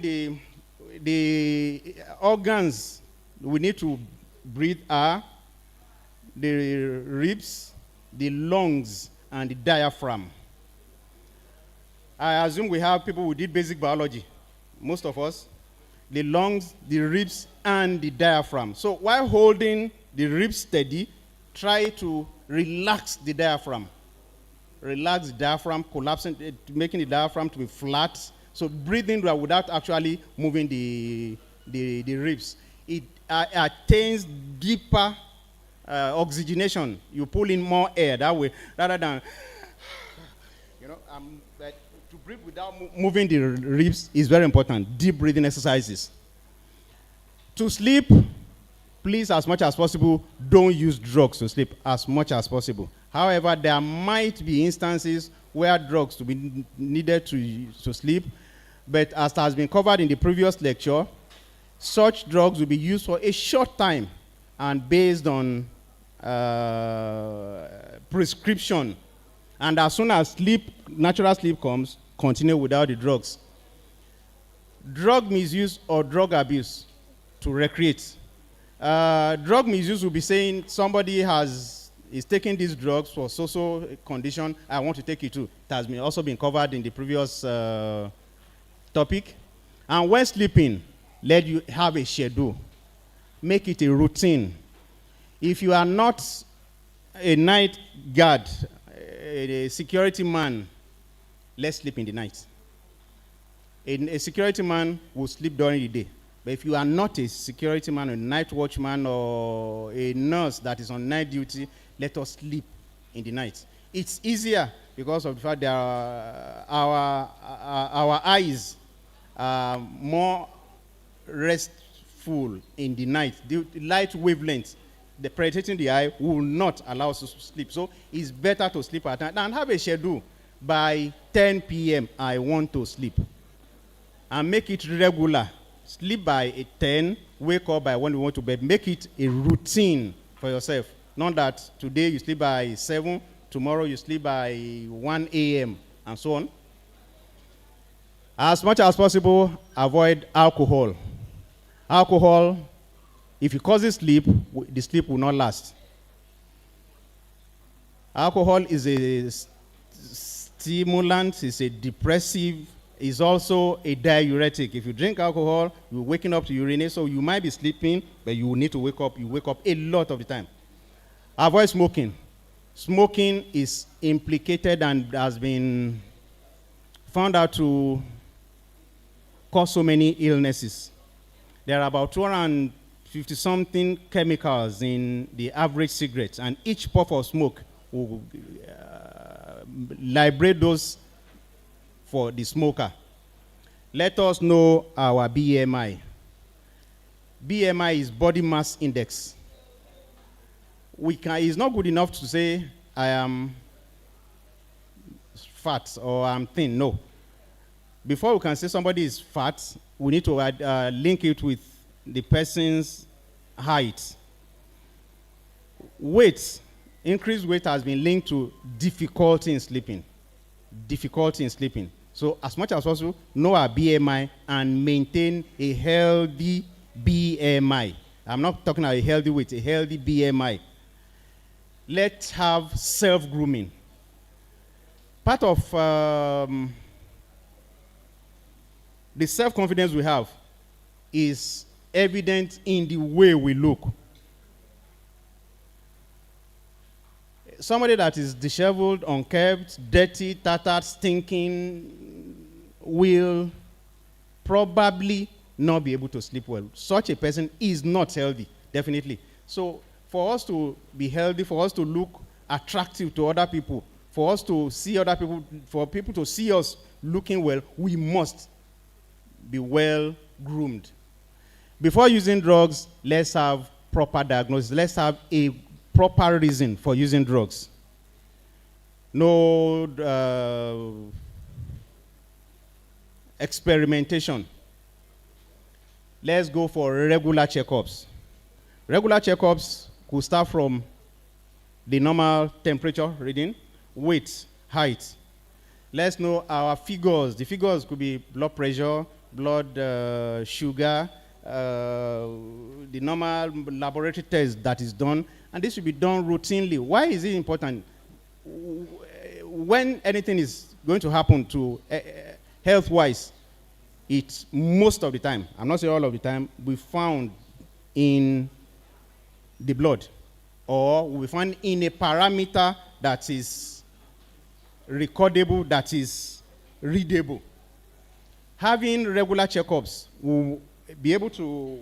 the organs we need to breathe are the ribs, the lungs, and the diaphragm. I assume we have people who did basic biology. Most of us. The lungs, the ribs, and the diaphragm. So while holding the ribs steady, try to relax the diaphragm. Relax the diaphragm, collapsing, making the diaphragm to be flat. So breathing without actually moving the ribs. It attains deeper oxygenation. You pull in more air that way, rather than, but to breathe without moving the ribs is very important. Deep breathing exercises. To sleep, please, as much as possible, don't use drugs to sleep as much as possible. However, there might be instances where drugs will be needed to sleep, but as has been covered in the previous lecture, such drugs will be used for a short time and based on prescription. And as soon as natural sleep comes, continue without the drugs. Drug misuse or drug abuse to recreate. Drug misuse will be saying somebody is taking these drugs for so condition, I want to take it too. It has also been covered in the previous topic. And when sleeping, let you have a schedule. Make it a routine. If you are not a night guard, a security man, let's sleep in the night. A security man will sleep during the day. But if you are not a security man, a night watchman, or a nurse that is on night duty, let us sleep in the night. It's easier because of the fact that our eyes are more restful in the night. The light wavelength, the penetrating the eye, will not allow us to sleep. So it's better to sleep at night and have a schedule. By 10 p.m., I want to sleep. And make it regular. Sleep by 10, wake up by when you want to bed. Make it a routine for yourself. Not that today you sleep by 7, tomorrow you sleep by 1 a.m., and so on. As much as possible, avoid alcohol. Alcohol If it causes sleep, the sleep will not last. Alcohol is a stimulant, is a depressive, is also a diuretic. If you drink alcohol, you're waking up to urinate, so you might be sleeping, but you will need to wake up. You wake up a lot of the time. Avoid smoking. Smoking is implicated and has been found out to cause so many illnesses. There are about 250-something chemicals in the average cigarette, and each puff of smoke will liberate those for the smoker. Let us know our BMI. BMI is body mass index. It's not good enough to say I am fat or I'm thin. No. Before we can say somebody is fat, we need to link it with the person's height. Weight, increased weight has been linked to difficulty in sleeping. Difficulty in sleeping. So as much as possible, know our BMI and maintain a healthy BMI. I'm not talking about a healthy weight, a healthy BMI. Let's have self-grooming. Part of the self-confidence we have is evident in the way we look. Somebody that is disheveled, unkempt, dirty, tattered, stinking will probably not be able to sleep well. Such a person is not healthy, definitely. So for us to be healthy, for us to look attractive to other people, for us to see other people, for people to see us looking well, we must be well groomed. Before using drugs, let's have proper diagnosis. Let's have a proper reason for using drugs. No experimentation. Let's go for regular checkups. Regular checkups could start from the normal temperature reading, weight, height. Let's know our figures. The figures could be blood pressure, blood sugar, the normal laboratory test that is done, and this should be done routinely. Why is it important? When anything is going to happen to health-wise, it's most of the time, I'm not saying all of the time, we found in the blood, or we find in a parameter that is recordable, that is readable. Having regular checkups will be able to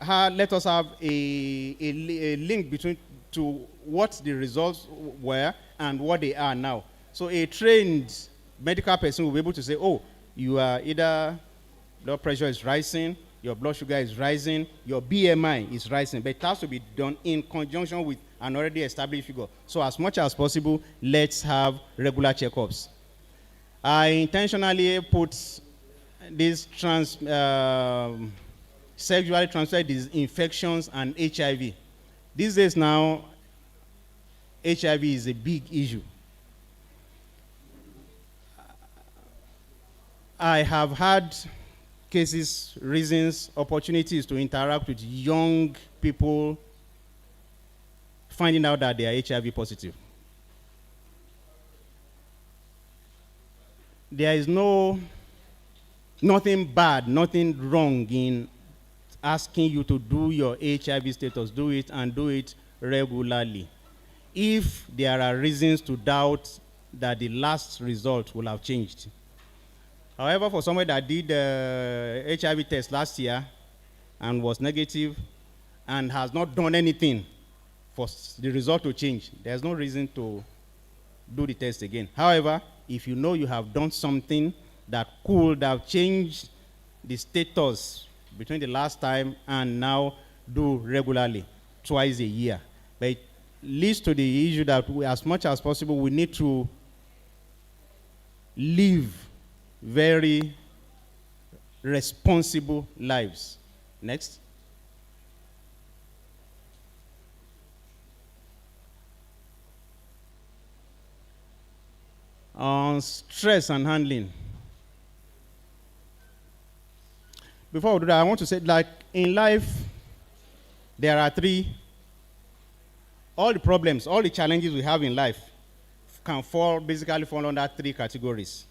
let us have a link between to what the results were and what they are now. So a trained medical person will be able to say, oh, you are either blood pressure is rising, your blood sugar is rising, your BMI is rising, but it has to be done in conjunction with an already established figure. So as much as possible, let's have regular checkups. I intentionally put these sexually transmitted infections and HIV. These days now, HIV is a big issue. I have had cases, reasons, opportunities to interact with young people finding out that they are HIV positive. There is nothing bad, nothing wrong in asking you to do your HIV status. Do it and do it regularly. If there are reasons to doubt that the last result will have changed. However, for somebody that did the HIV test last year and was negative and has not done anything for the result to change, there's no reason to do the test again. However, if you know you have done something that could have changed the status between the last time and now, do regularly, twice a year. But it leads to the issue that as much as possible, we need to live very responsible lives. Next. On stress and handling. Before we do that, I want to say, like in life, there are three. All the problems, all the challenges we have in life can basically fall under three categories.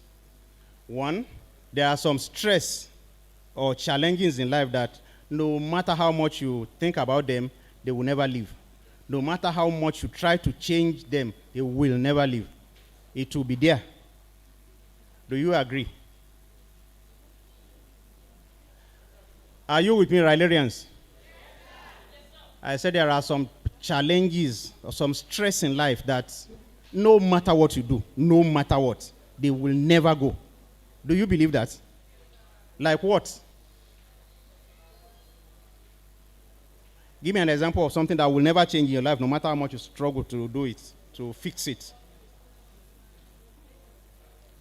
One, there are some stress or challenges in life that no matter how much you think about them, they will never leave. No matter how much you try to change them, they will never leave. It will be there. Do you agree? Are you with me, Rylarians? I said there are some challenges or some stress in life that no matter what you do, no matter what, they will never go. Do you believe that? Like what? Give me an example of something that will never change in your life, no matter how much you struggle to do it, to fix it.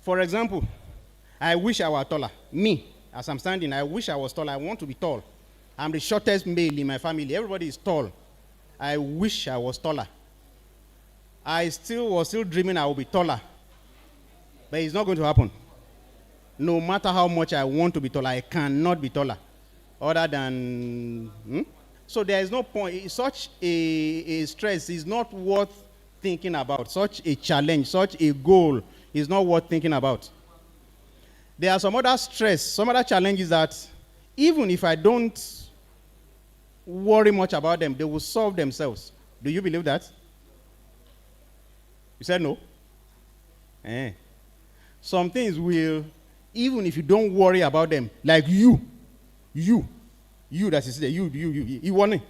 For example, I wish I were taller. Me, as I'm standing, I wish I was tall. I want to be tall. I'm the shortest male in my family. Everybody is tall. I wish I was taller. I was still dreaming I would be taller. But it's not going to happen. No matter how much I want to be taller, I cannot be taller. Other than... So there is no point. Such a stress is not worth thinking about. Such a challenge, such a goal is not worth thinking about. There are some other stress, some other challenges that even if I don't worry much about them, they will solve themselves. Do you believe that? You said no? Some things will, even if you don't worry about them, like you that is there, you want it.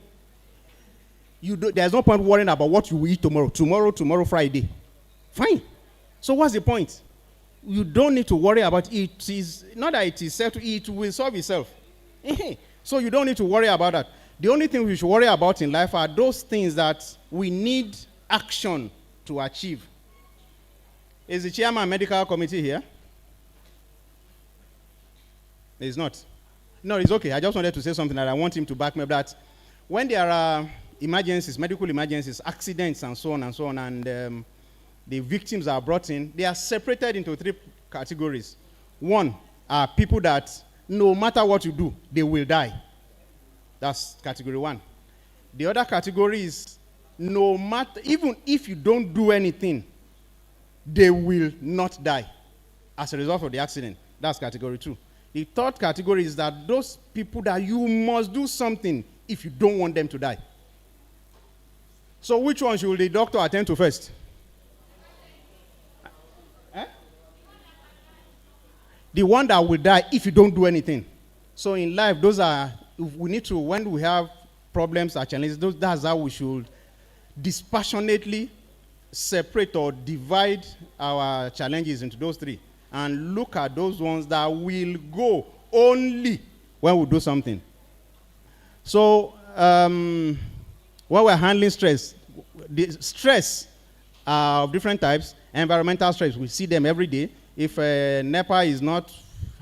There's no point worrying about what you will eat tomorrow, Friday. Fine. So what's the point? You don't need to worry about it. It is not that it is settled, it will solve itself. So you don't need to worry about that. The only thing we should worry about in life are those things that we need action to achieve. Is the chairman medical committee here? He's not. No, it's okay. I just wanted to say something that I want him to back me up, that when there are emergencies, medical emergencies, accidents, and so on, and the victims are brought in, they are separated into three categories. One are people that no matter what you do, they will die. That's category one. The other category is no matter, even if you don't do anything, they will not die as a result of the accident. That's category two. The third category is that those people that you must do something if you don't want them to die. So which one should the doctor attend to first? The one that will die if you don't do anything. So in life, we need to, when we have problems or challenges, that's how we should dispassionately separate or divide our challenges into those three and look at those ones that will go only when we do something. So when we're handling stress, the stress of different types, environmental stress, we see them every day. If NEPA is not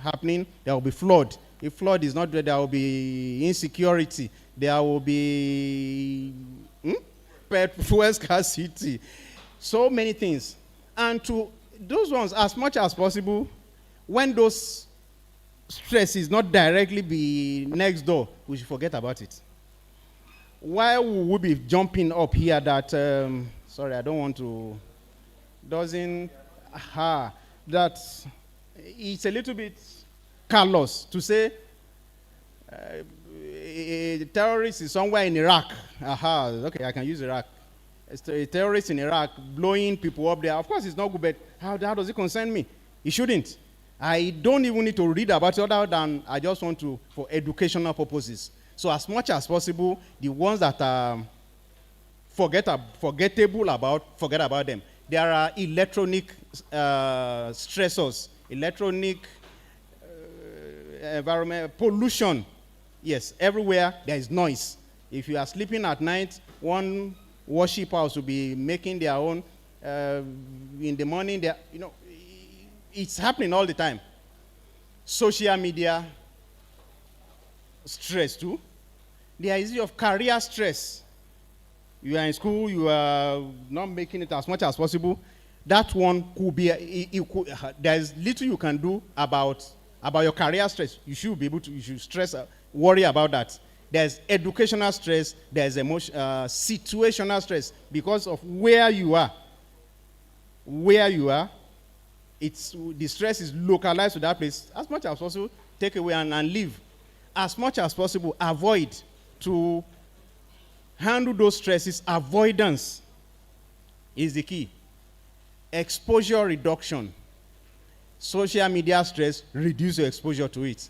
happening, there will be flood. If flood is not there, there will be insecurity. There will be fuel scarcity. So many things. And to those ones, as much as possible, when those stress is not directly be next door, we should forget about it. Why would we be jumping up here that, sorry, I don't want to, that it's a little bit callous to say a terrorist is somewhere in Iraq. Okay, I can use Iraq. A terrorist in Iraq blowing people up there. Of course, it's not good, but how does it concern me? It shouldn't. I don't even need to read about it other than I just want to, for educational purposes. So as much as possible, the ones that are forgettable about, forget about them. There are electronic stressors, electronic environment, pollution. Yes, everywhere there is noise. If you are sleeping at night, one worship house will be making their own. In the morning, it's happening all the time. Social media stress too. There is issue of career stress. You are in school, you are not making it as much as possible. That one could be, there's little you can do about your career stress. You should be able to, you should worry about that. There's educational stress, there's situational stress because of where you are. Where you are, the stress is localized to that place. As much as possible, take away and leave. As much as possible, avoid. To handle those stresses, avoidance is the key. Exposure reduction. Social media stress, reduce your exposure to it.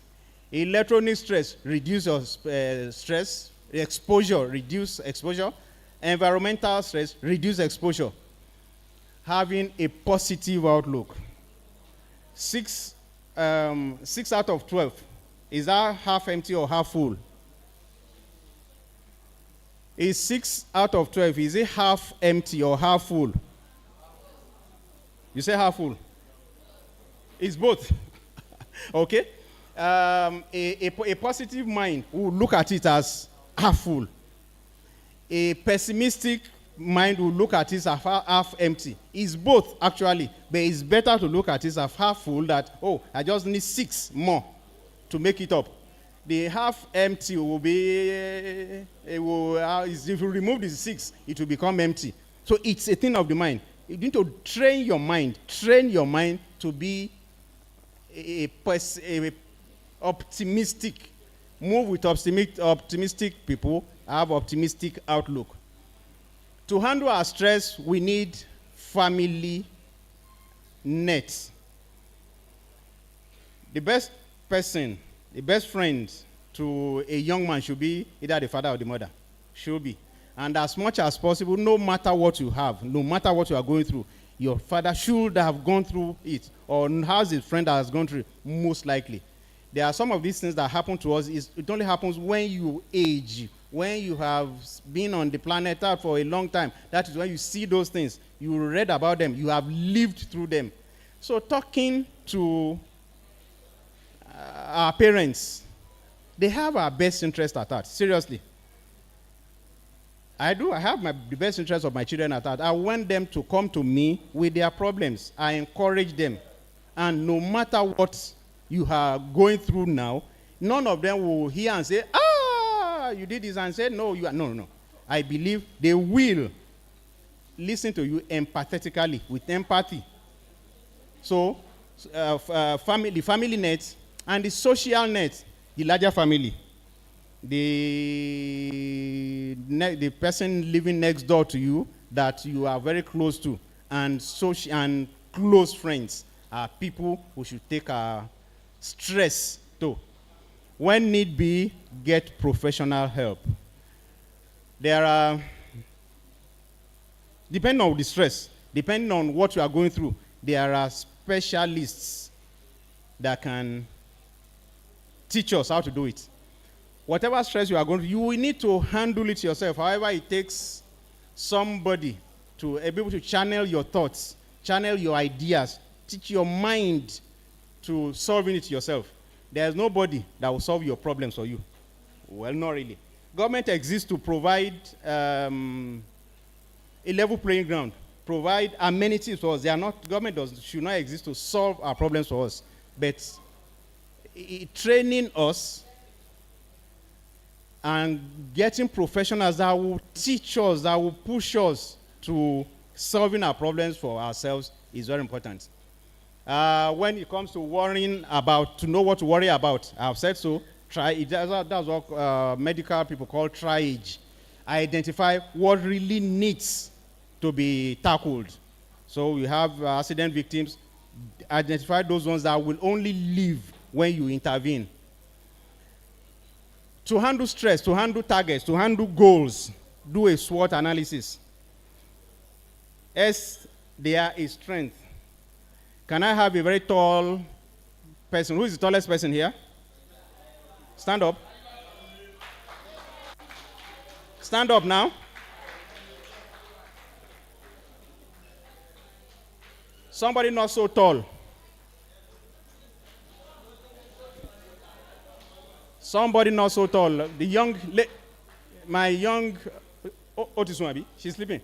Electronic stress, reduce your stress. Exposure, reduce exposure. Environmental stress, reduce exposure. Having a positive outlook. 6 out of 12. Is that half empty or half full? Is 6 out of 12, is it half empty or half full? You say half full. It's both. Okay? A positive mind will look at it as half full. A pessimistic mind will look at it as half empty. It's both, actually. But it's better to look at it as half full that, oh, I just need 6 more to make it up. The half empty will be, if you remove the 6, it will become empty. So it's a thing of the mind. You need to train your mind to be optimistic. Move with optimistic people, have optimistic outlook. To handle our stress, we need family net. The best person, the best friend to a young man should be either the father or the mother. Should be. And as much as possible, no matter what you have, no matter what you are going through, your father should have gone through it, or has a friend that has gone through it, most likely. There are some of these things that happen to us. It only happens when you age, when you have been on the planet Earth for a long time. That is when you see those things. You read about them. You have lived through them. So talking to our parents, they have our best interest at heart. Seriously. I do. I have the best interest of my children at heart. I want them to come to me with their problems. I encourage them. And no matter what you are going through now, none of them will hear and say, you did this, and say, no, you are. No. I believe they will listen to you empathetically, with empathy. So, the family net and the social net, the larger family. The person living next door to you that you are very close to, and social and close friends are people who should take our stress to. When need be, get professional help. There are, depending on the stress, depending on what you are going through, there are specialists that can teach us how to do it. Whatever stress you are going through, you will need to handle it yourself. However, it takes somebody to be able to channel your thoughts, channel your ideas, teach your mind to solving it yourself. There's nobody that will solve your problems for you. Well, not really. Government exists to provide a level playing ground, provide amenities for us. Government should not exist to solve our problems for us, but training us and getting professionals that will teach us, that will push us to solving our problems for ourselves is very important. When it comes to to know what to worry about, I've said so. That's what medical people call triage. Identify what really needs to be tackled. So we have accident victims. Identify those ones that will only live when you intervene. To handle stress, to handle targets, to handle goals, do a SWOT analysis. There is strength. Can I have a very tall person? Who is the tallest person here? Stand up. Stand up now. Somebody not so tall. Somebody not so tall. My young Otiswabi, she's sleeping.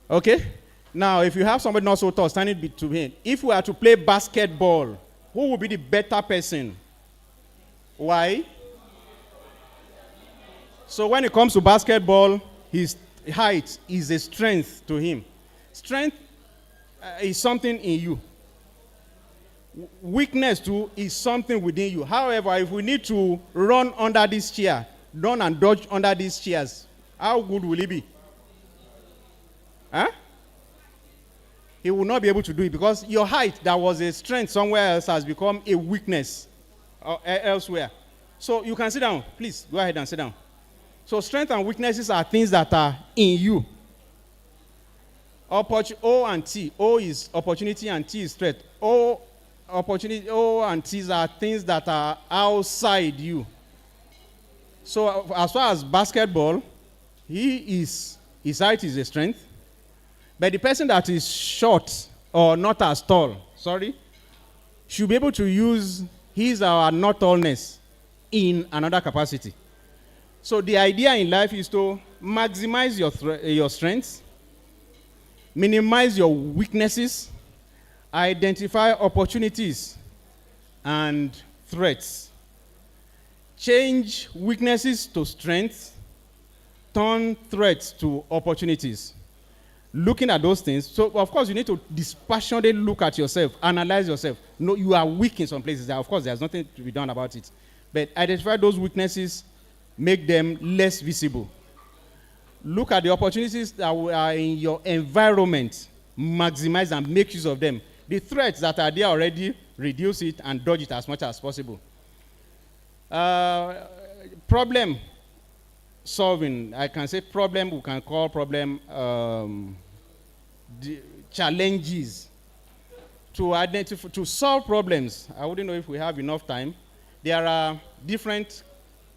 Okay? Now, if you have somebody not so tall standing between, if we are to play basketball, who will be the better person? Why? So when it comes to basketball, his height is a strength to him. Strength is something in you. Weakness too is something within you. However, if we need to run under this chair, run and dodge under these chairs, how good will he be? Huh? He will not be able to do it because your height that was a strength somewhere else has become a weakness elsewhere. So you can sit down. Please go ahead and sit down. So strength and weaknesses are things that are in you. O and T. O is opportunity and T is threat. O and T's are things that are outside you. So as far as basketball, his height is a strength. But the person that is short or not as tall, should be able to use his or her not tallness in another capacity. So the idea in life is to maximize your strengths, minimize your weaknesses, identify opportunities and threats, change weaknesses to strengths, turn threats to opportunities. Looking at those things, so of course you need to dispassionately look at yourself, analyze yourself. No, you are weak in some places. Of course, there's nothing to be done about it. But identify those weaknesses, make them less visible. Look at the opportunities that are in your environment, maximize and make use of them. The threats that are there already, reduce it and dodge it as much as possible. Problem solving, I can say problem, we can call problem challenges. To solve problems, I wouldn't know if we have enough time. There are different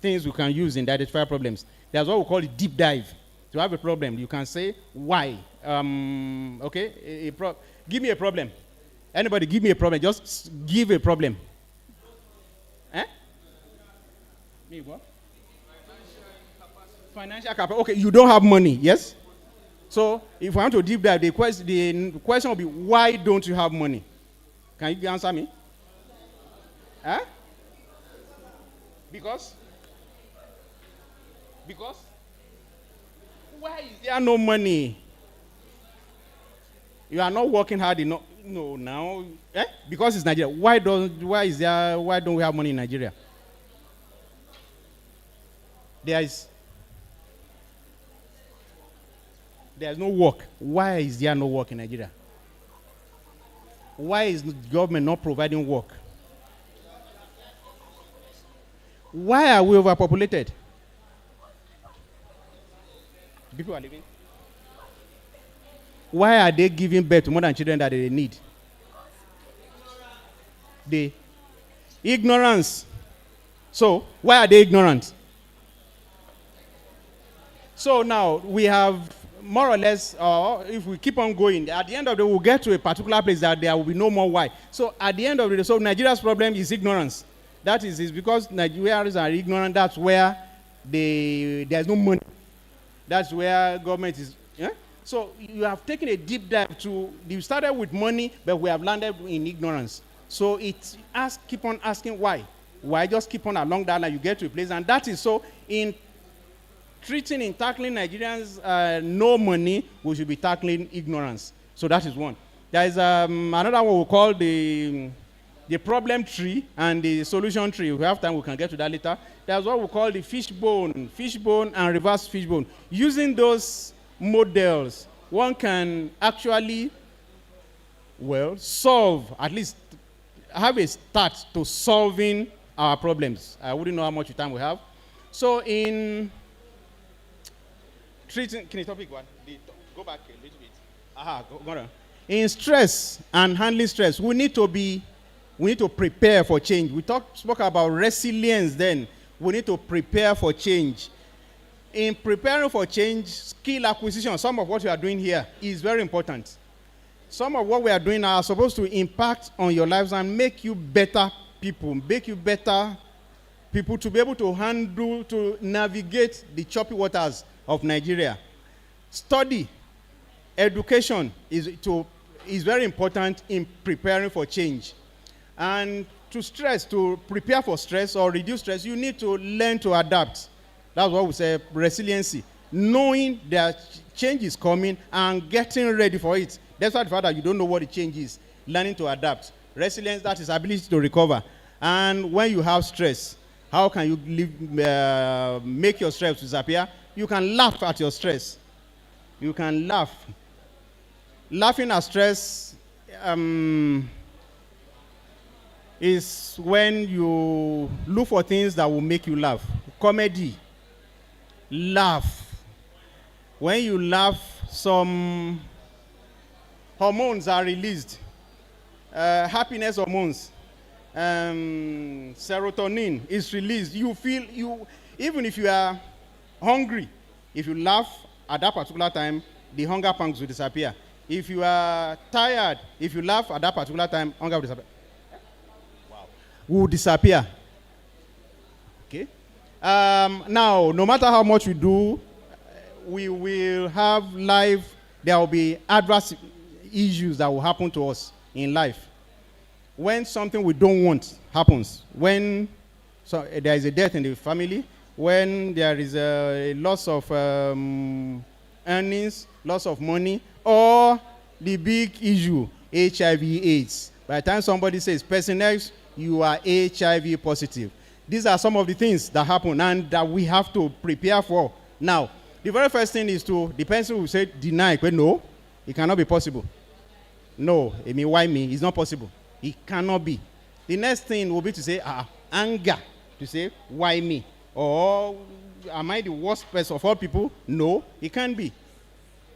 things we can use in identify problems. There's what we call a deep dive. To have a problem, you can say why. Okay, give me a problem. Anybody give me a problem? Just give a problem. Eh? Me what? Financial capacity. Okay, you don't have money, yes? So if I want to deep dive, the question will be, why don't you have money? Can you answer me? Huh? Because? Why is there no money? You are not working hard enough. No, now. Because it's Nigeria. Why don't we have money in Nigeria? There's no work. Why is there no work in Nigeria? Why is the government not providing work? Why are we overpopulated? People are living. Why are they giving birth to more than children that they need? Ignorance. So, why are they ignorant? So now we have more or less, if we keep on going, at the end of the day, we'll get to a particular place that there will be no more why. So at the end of the day, so Nigeria's problem is ignorance. That is because Nigerians are ignorant. That's where there's no money. That's where government is. Yeah? So you have taken a deep dive you started with money, but we have landed in ignorance. So keep on asking why. Why? Just keep on along that line, you get to a place. And that is so in tackling Nigerians no money, we should be tackling ignorance. So that is one. There is another one we call the problem tree and the solution tree. If we have time, we can get to that later. There's what we call the fishbone and reverse fishbone. Using those models, one can actually, solve, at least have a start to solving our problems. I wouldn't know how much time we have. So in treating, can you topic one? Go back a little bit. Go on. In stress and handling stress, we need to prepare for change. We spoke about resilience then. We need to prepare for change. In preparing for change, skill acquisition, some of what we are doing here is very important. Some of what we are doing are supposed to impact on your lives and make you better people, to be able to navigate the choppy waters of Nigeria. Study, education is very important in preparing for change. And to stress, to prepare for stress or reduce stress, you need to learn to adapt. That's what we say, resiliency. Knowing that change is coming and getting ready for it. That's why the fact that you don't know what the change is. Learning to adapt. Resilience, that is ability to recover. And when you have stress, how can you make your stress disappear? You can laugh at your stress. You can laugh. Laughing at stress is when you look for things that will make you laugh. Comedy. Laugh. When you laugh, some hormones are released. Happiness hormones. Serotonin is released. You feel, even if you are hungry, if you laugh at that particular time, the hunger pangs will disappear. If you are tired, if you laugh at that particular time, hunger will disappear. Wow. Will disappear. Okay. Now, no matter how much we do, we will have life. There will be adverse issues that will happen to us in life. When something we don't want happens, when there is a death in the family, when there is a loss of earnings, loss of money, or the big issue, HIV/AIDS. By the time somebody says, person X, you are HIV positive. These are some of the things that happen and that we have to prepare for. Now, the very first thing is the person will say, deny, but no, it cannot be possible. No, I mean, why me? It's not possible. It cannot be. The next thing will be to say, anger, to say, why me? Or, am I the worst person of all people? No, it can't be.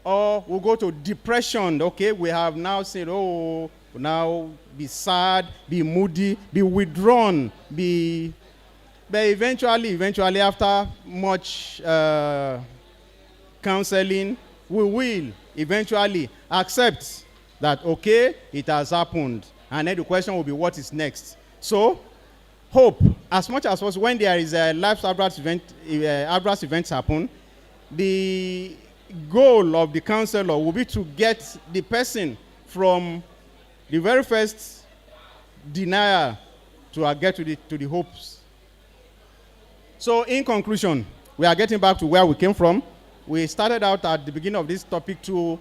Or we'll go to depression. Okay, we have now said, now be sad, be moody, be withdrawn, be... But eventually, after much counseling, we will eventually accept that, okay, it has happened. And then the question will be, what is next? So, hope, as much as possible, when there is a life adverse events happen, the goal of the counselor will be to get the person from the very first denial to get to the hopes. So, in conclusion, we are getting back to where we came from. We started out at the beginning of this topic to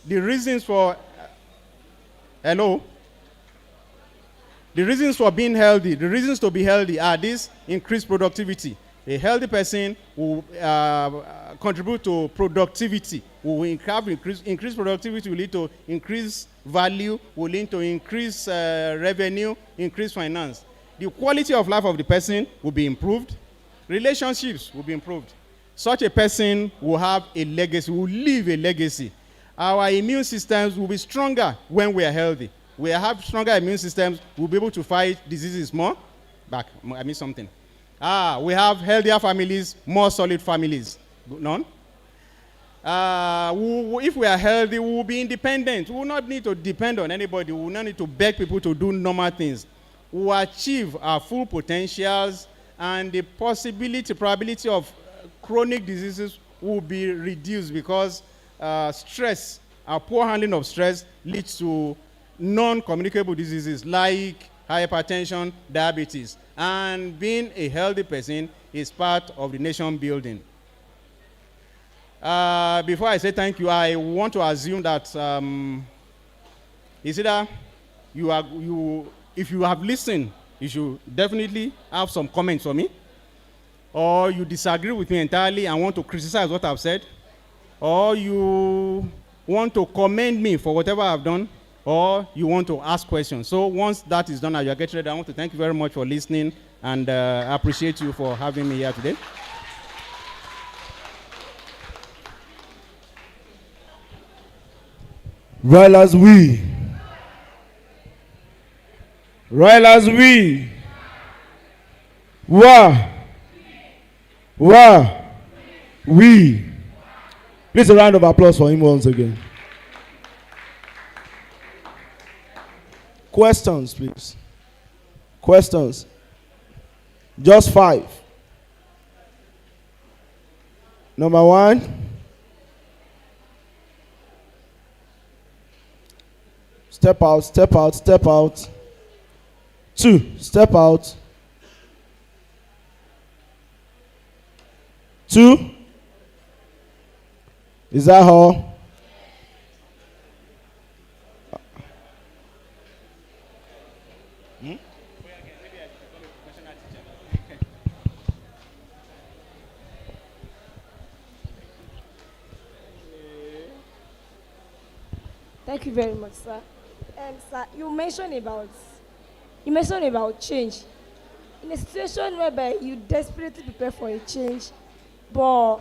the reasons for, hello? The reasons for being healthy, the reasons to be healthy are this: increased productivity. A healthy person will contribute to productivity. Will have increased productivity will lead to increased value, will lead to increased revenue, increased finance. The quality of life of the person will be improved. Relationships will be improved. Such a person will have a legacy, will leave a legacy. Our immune systems will be stronger when we are healthy. We have stronger immune systems, we'll be able to fight diseases more. I missed something. We have healthier families, more solid families. None? If we are healthy, we will be independent. We will not need to depend on anybody. We will not need to beg people to do normal things. We will achieve our full potentials, and the probability of chronic diseases will be reduced because stress, our poor handling of stress leads to non-communicable diseases like hypertension, diabetes. And being a healthy person is part of the nation building. Before I say thank you, I want to assume that it's either if you have listened, you should definitely have some comments for me, or you disagree with me entirely and want to criticize what I've said, or you want to commend me for whatever I've done, or you want to ask questions. So once that is done and you are getting ready, I want to thank you very much for listening, and I appreciate you for having me here today. Ryla's we. Ryla's we. We. Please a round of applause for him once again. Questions, please. Questions. Just 5. Number 1. Step out, step out, step out. 2, step out. 2. Is that all? Thank you very much, sir. Sir, you mentioned about change. In a situation whereby you desperately prepare for a change, but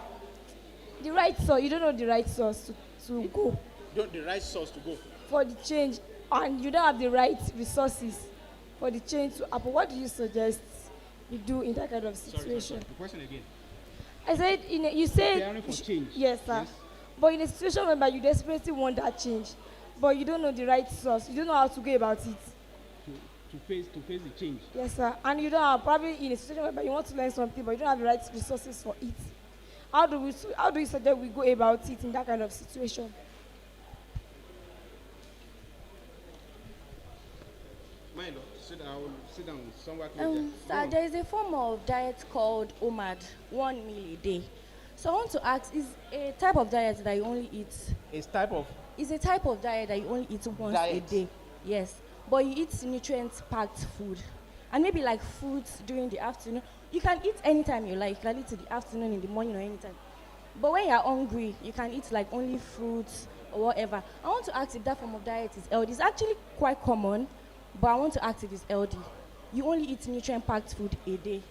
the right source, you don't know the right source to go The right source to go. for the change, and you don't have the right resources for the change to happen. What do you suggest you do in that kind of situation? The question again. I said, you said, Preparing for change. yes, sir. Yes. But in a situation whereby you desperately want that change, but you don't know the right source, you don't know how to go about it. To face the change. Yes, sir. And you don't have, probably in a situation whereby you want to learn something, but you don't have the right resources for it. How do you suggest we go about it in that kind of situation? Mind, sit down somewhere close Sir, there is a form of diet called OMAD, 1 meal a day. So I want to ask, is a type of diet that you only eat? It's type of Is a type of diet that you only eat once a day? Yes, but you eat nutrient-packed food, and maybe like fruits during the afternoon. You can eat anytime you like. You can eat in the afternoon, in the morning, or anytime. But when you are hungry, you can eat like only fruits or whatever. I want to ask if that form of diet is healthy. It's actually quite common, but I want to ask if it's healthy. You only eat nutrient-packed food a day.